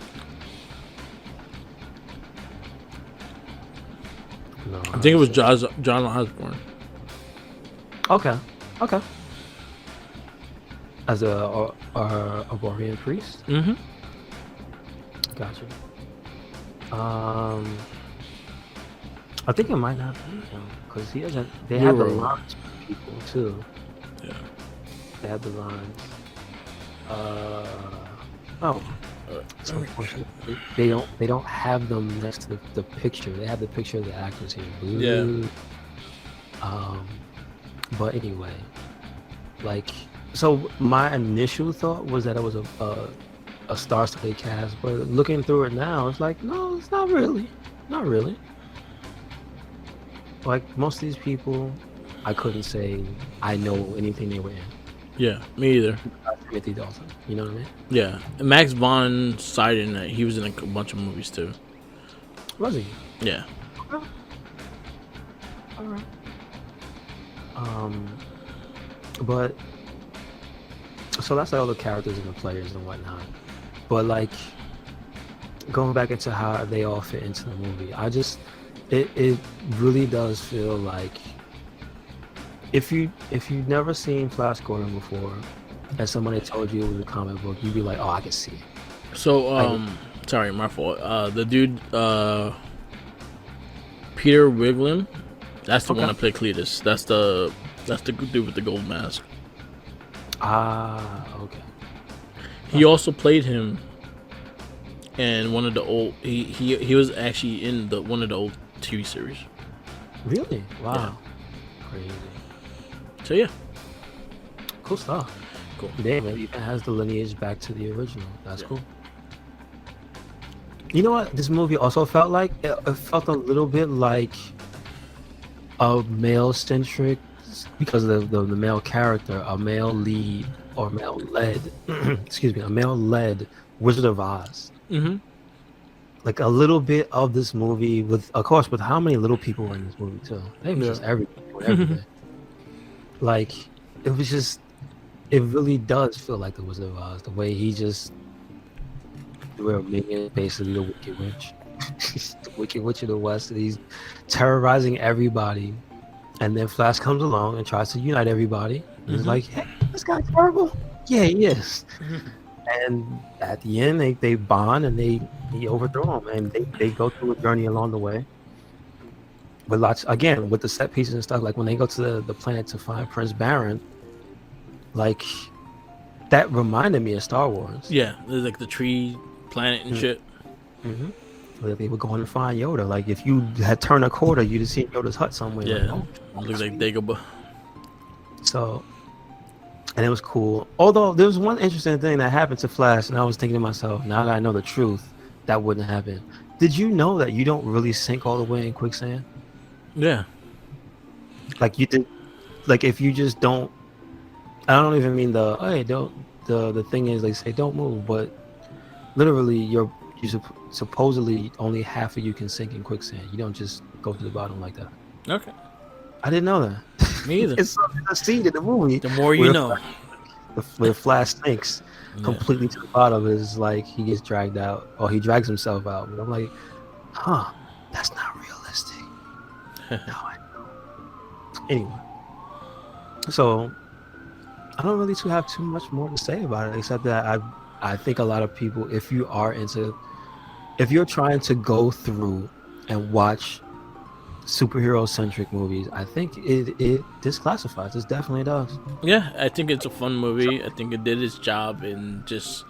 [SPEAKER 2] No,
[SPEAKER 3] I think it was John Osborne.
[SPEAKER 2] Okay. As a Arborian priest?
[SPEAKER 3] Mm-hmm.
[SPEAKER 2] Gotcha. I think it might not be him because he doesn't. They have the lines for people too.
[SPEAKER 3] Yeah.
[SPEAKER 2] They have the lines. So unfortunately, they don't have them next to the picture. They have the picture of the actors here. Blue.
[SPEAKER 3] Yeah.
[SPEAKER 2] But anyway, like, so my initial thought was that it was a star-studded cast, but looking through it now, it's like, no, it's not really. Like, most of these people, I couldn't say I know anything they were in.
[SPEAKER 3] Yeah, me either.
[SPEAKER 2] Timothy Dalton, you know what I mean?
[SPEAKER 3] Yeah, and Max von Sydow, he was in a bunch of movies too.
[SPEAKER 2] Was he?
[SPEAKER 3] Yeah.
[SPEAKER 2] All right. But so that's like all the characters and the players and whatnot. But like going back into how they all fit into the movie, it really does feel like if you've never seen Flash Gordon before, and somebody told you it was a comic book, you'd be like, oh, I can see it.
[SPEAKER 3] So, sorry, my fault. The dude, Peter Wiglin, that's the one that played Cletus. That's the dude with the gold mask.
[SPEAKER 2] Ah, okay.
[SPEAKER 3] He also played him in one of the old. He was actually in one of the old TV series.
[SPEAKER 2] Really? Wow.
[SPEAKER 3] Yeah.
[SPEAKER 2] Crazy.
[SPEAKER 3] So yeah,
[SPEAKER 2] cool stuff.
[SPEAKER 3] Cool.
[SPEAKER 2] Damn, it even has the lineage back to the original. That's cool. You know what this movie also felt like? It felt a little bit like a male-centric, because of the male character, a male lead or male-led, excuse me, a male-led Wizard of Oz.
[SPEAKER 3] Mm-hmm.
[SPEAKER 2] Like a little bit of this movie with, of course, with how many little people were in this movie too. They was just everything. Like it was just, it really does feel like the Wizard of Oz. The way he just, we're minion, basically the Wicked Witch. He's the Wicked Witch of the West, and he's terrorizing everybody. And then Flash comes along and tries to unite everybody. And he's like, hey, this guy's terrible. Yeah, he is. And at the end, they bond and they overthrow him, and they go through a journey along the way. With lots, again, with the set pieces and stuff, like when they go to the planet to find Prince Baron, like that reminded me of Star Wars.
[SPEAKER 3] Yeah, there's like the tree planet and shit.
[SPEAKER 2] Mm-hmm. Like they were going to find Yoda. Like if you had turned a quarter, you'd have seen Yoda's hut somewhere.
[SPEAKER 3] Yeah,
[SPEAKER 2] like,
[SPEAKER 3] it looks like Dagobah.
[SPEAKER 2] So, and it was cool. Although there was one interesting thing that happened to Flash, and I was thinking to myself, now that I know the truth, that wouldn't happen. Did you know that you don't really sink all the way in quicksand?
[SPEAKER 3] Yeah.
[SPEAKER 2] Like you did. Like if you just don't. I don't even mean the thing is, like, say don't move, but literally you supposedly only half of you can sink in quicksand. You don't just go to the bottom like that.
[SPEAKER 3] Okay.
[SPEAKER 2] I didn't know that.
[SPEAKER 3] Me either.
[SPEAKER 2] It's a scene in the movie.
[SPEAKER 3] The more you know.
[SPEAKER 2] Where Flash sinks completely to the bottom, is like he gets dragged out, or he drags himself out. But I'm like, huh, that's not realistic. No, I know. Anyway, so I don't really have too much more to say about it, except that I think a lot of people, if you're trying to go through and watch superhero centric movies, I think it disclassifies. It definitely does.
[SPEAKER 3] Yeah, I think it's a fun movie. I think it did its job in just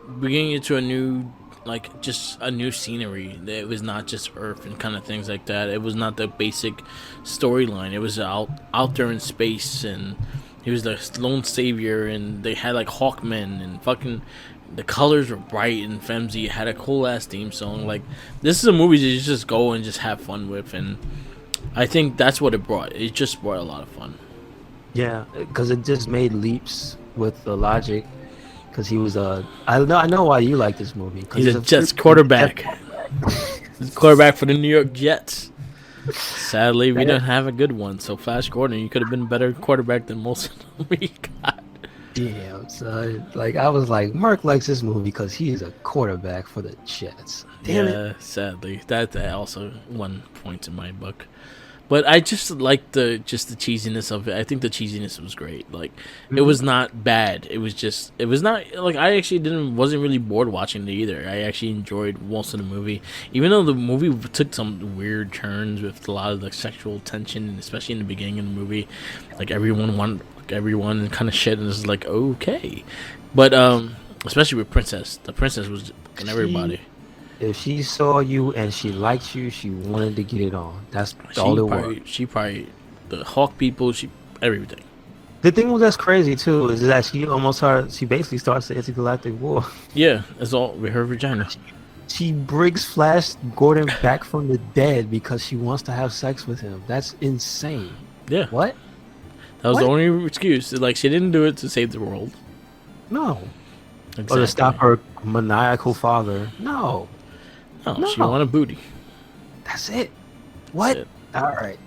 [SPEAKER 3] bringing it to a new, like, just a new scenery. It was not just Earth and kind of things like that. It was not the basic storyline. It was out there in space, and he was the lone savior, and they had like Hawkmen, and fucking the colors were bright and flimsy. It had a cool ass theme song. Like, this is a movie that you just go and just have fun with, and I think that's what it brought. It just brought a lot of fun.
[SPEAKER 2] Yeah, because it just made leaps with the logic. Because he was I know why you like this movie.
[SPEAKER 3] He's a Jets quarterback. He's quarterback for the New York Jets. Sadly, we don't have a good one. So Flash Gordon, you could have been a better quarterback than most of them we got.
[SPEAKER 2] Damn, son. Like, I was like, Mark likes this movie because he's a quarterback for the Jets. Damn it.
[SPEAKER 3] Sadly, that also 1 point in my book. But I just like the cheesiness of it. I think the cheesiness was great. Like, it was not bad. It was not like, I actually wasn't really bored watching it either. I actually enjoyed most of the movie, even though the movie took some weird turns with a lot of the sexual tension, and especially in the beginning of the movie, like everyone kind of shit, and it's like, okay, but especially with Princess. The Princess was fucking everybody.
[SPEAKER 2] If she saw you and she liked you, she wanted to get it on. That's all it was.
[SPEAKER 3] She probably, the Hawk people, everything.
[SPEAKER 2] The thing that's crazy too is that she basically starts the intergalactic war.
[SPEAKER 3] Yeah, that's all with her vagina.
[SPEAKER 2] She brings Flash Gordon back from the dead because she wants to have sex with him. That's insane.
[SPEAKER 3] Yeah.
[SPEAKER 2] What?
[SPEAKER 3] That was the only excuse. Like, she didn't do it to save the world.
[SPEAKER 2] No.
[SPEAKER 3] Exactly.
[SPEAKER 2] Or to stop her maniacal father. No.
[SPEAKER 3] No, she wanted booty.
[SPEAKER 2] That's it. What?
[SPEAKER 3] That's it.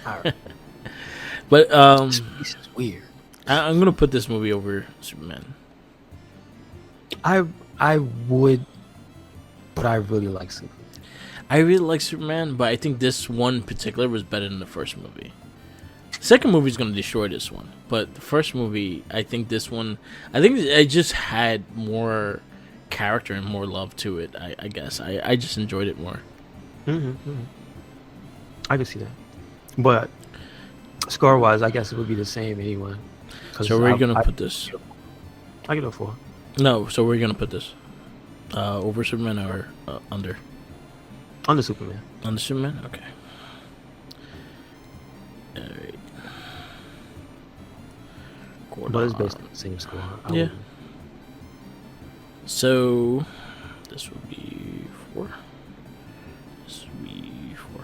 [SPEAKER 2] All right.
[SPEAKER 3] But
[SPEAKER 2] This is weird.
[SPEAKER 3] I'm gonna put this movie over Superman.
[SPEAKER 2] I would, but I really like Superman.
[SPEAKER 3] I really like Superman, but I think this one in particular was better than the first movie. Second movie is gonna destroy this one, but the first movie, I think this one, I think it just had more character and more love to it. I guess I just enjoyed it more.
[SPEAKER 2] I can see that, but score-wise, I guess it would be the same anyway.
[SPEAKER 3] So where are you gonna put this?
[SPEAKER 2] I give it a 4.
[SPEAKER 3] No, so where are you gonna put this? Over Superman or under?
[SPEAKER 2] Under Superman.
[SPEAKER 3] Under Superman? Okay. Alright.
[SPEAKER 2] But it's basically the same score.
[SPEAKER 3] Yeah. So this would be 4. This would be 4.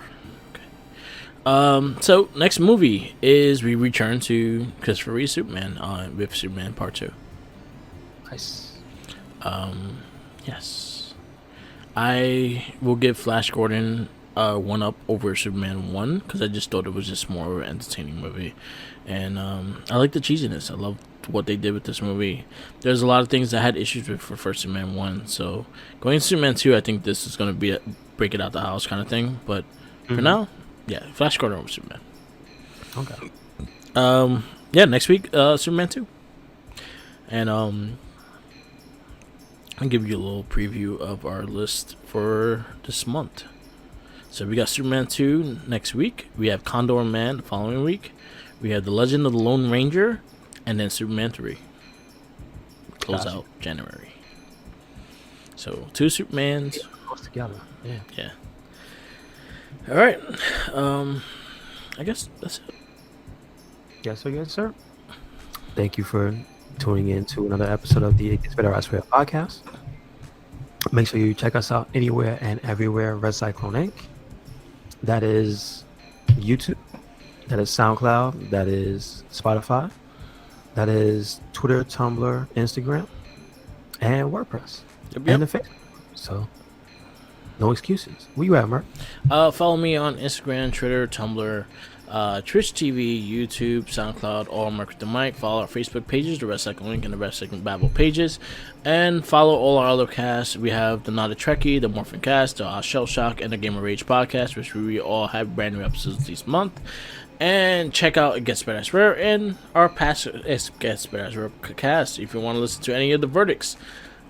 [SPEAKER 3] Okay. So next movie is we return to Christopher Reeve Superman with Superman Part 2.
[SPEAKER 2] Nice.
[SPEAKER 3] Yes. I will give Flash Gordon 1 up over Superman 1 because I just thought it was just more of an entertaining movie. And I like the cheesiness. I love what they did with this movie. There's a lot of things I had issues with for first Superman 1. So going to Superman 2, I think this is going to be a break it out the house kind of thing. But for now, yeah, Flash Gordon over Superman.
[SPEAKER 2] Okay.
[SPEAKER 3] Yeah, next week, Superman 2. And I'll give you a little preview of our list for this month. So we got Superman 2 next week. We have Condor Man the following week. We have The Legend of the Lone Ranger. And then Superman 3. Close out January. So 2 Supermans.
[SPEAKER 2] Close together. Yeah.
[SPEAKER 3] Yeah. All right. I guess that's it.
[SPEAKER 2] Yes, sir. Yes, sir. Thank you for tuning in to another episode of the It Gets Better, I Swear podcast. Make sure you check us out anywhere and everywhere. RedCycloneInc. That is YouTube. That is SoundCloud. That is Spotify. That is Twitter, Tumblr, Instagram, and WordPress.
[SPEAKER 3] Yep.
[SPEAKER 2] And the Facebook. So, no excuses. Where you at, Mark?
[SPEAKER 3] Follow me on Instagram, Twitter, Tumblr, Twitch TV, YouTube, SoundCloud, all Mark with the Mic. Follow our Facebook pages, the RedCycloneInc and the RedCyclone Babble pages. And follow all our other casts. We have the Not a Trekkie, the Morphin Cast, the Shell Shock, and the Gamer Rage podcast, which we all have brand new episodes this month. And check out It Gets Better, I Swear, and our past It Gets Better, I Swear cast if you want to listen to any of the verdicts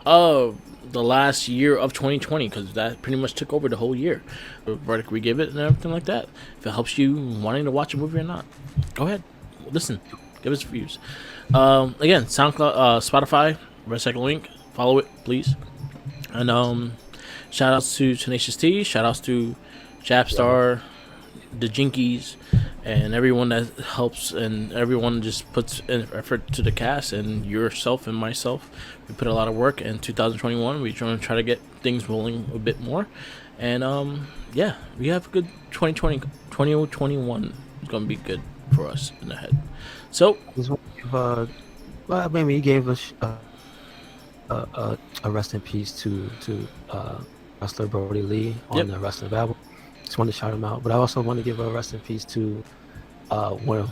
[SPEAKER 3] of the last year of 2020, because that pretty much took over the whole year. The verdict we give it and everything like that. If it helps you wanting to watch a movie or not, go ahead, listen, give us reviews. Again, SoundCloud, Spotify, RedCycloneInc, follow it, please. And shout outs to Tenacious T, shout outs to Japstar, the Jinkies, and everyone that helps, and everyone just puts in effort to the cast, and yourself and myself. We put a lot of work in 2021. We're trying to get things rolling a bit more. And yeah, we have a good 2020. 2021 is going to be good for us in the head. So,
[SPEAKER 2] Well, maybe he gave us a rest in peace to wrestler Brody Lee on the Wrestling Babble. Just wanted to shout him out, but I also want to give a rest in peace to one of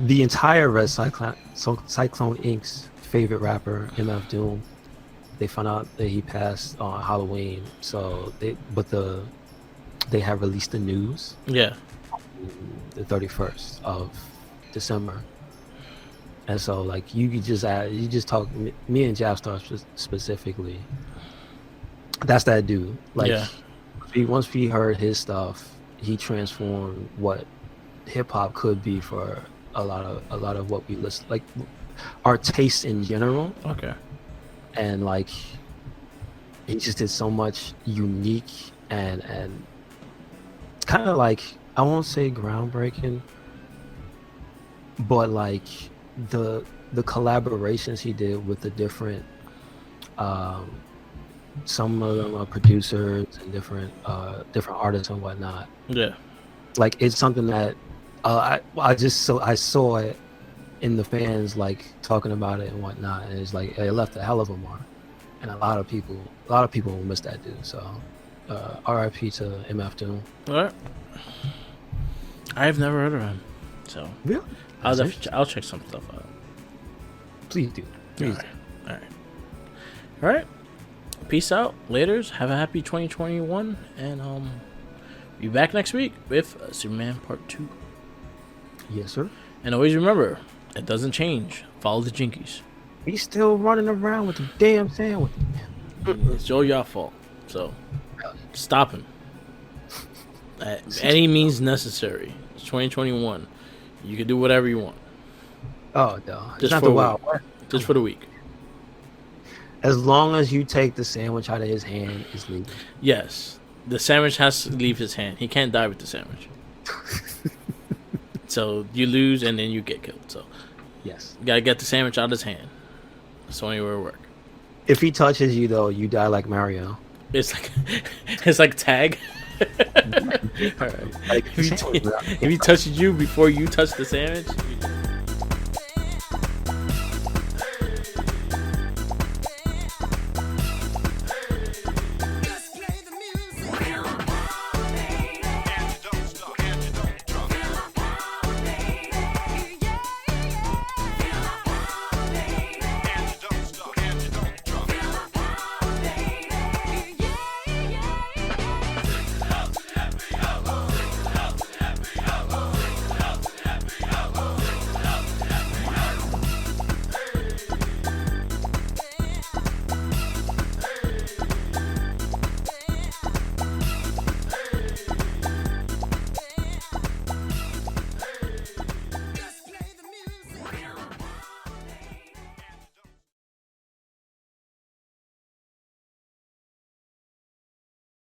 [SPEAKER 2] the entire RedCycloneInc's favorite rapper, MF Doom. They found out that he passed on Halloween, so they have released the news.
[SPEAKER 3] Yeah,
[SPEAKER 2] the 31st of December, and so like you just talk, me and Japstar specifically. That's that dude. Like. Yeah. Once we heard his stuff, he transformed what hip hop could be for a lot of what we listen, like our taste in general.
[SPEAKER 3] Okay.
[SPEAKER 2] And like he just did so much unique and kind of like, I won't say groundbreaking, but like the collaborations he did with the different some of them are producers and different artists and whatnot.
[SPEAKER 3] Yeah,
[SPEAKER 2] like it's something that I saw it in the fans like talking about it and whatnot, and it's like it left a hell of a mark, and a lot of people will miss that dude. So R.I.P. to MF Doom.
[SPEAKER 3] All right, I've never heard of him. So
[SPEAKER 2] Really?
[SPEAKER 3] I'll check some stuff out.
[SPEAKER 2] Please do. Please.
[SPEAKER 3] All right. Peace out. Laters. Have a happy 2021, and be back next week with Superman Part 2.
[SPEAKER 2] Yes, sir.
[SPEAKER 3] And always remember, it doesn't change. Follow the Jinkies.
[SPEAKER 2] He's still running around with the damn sandwich.
[SPEAKER 3] It's all your fault. So stop him. At any means necessary. It's 2021. You can do whatever you want.
[SPEAKER 2] Oh no, it's
[SPEAKER 3] Just
[SPEAKER 2] not
[SPEAKER 3] for
[SPEAKER 2] the
[SPEAKER 3] a
[SPEAKER 2] Wild
[SPEAKER 3] week.
[SPEAKER 2] West.
[SPEAKER 3] Just for the week.
[SPEAKER 2] As long as you take the sandwich out of his hand, it's legal.
[SPEAKER 3] Yes. The sandwich has to leave his hand. He can't die with the sandwich. So you lose and then you get killed. So
[SPEAKER 2] Yes.
[SPEAKER 3] you gotta get the sandwich out of his hand. That's the only way it work.
[SPEAKER 2] If he touches you, though, you die like Mario.
[SPEAKER 3] It's like tag. All right.
[SPEAKER 2] Like,
[SPEAKER 3] If he touches you before you touch the sandwich,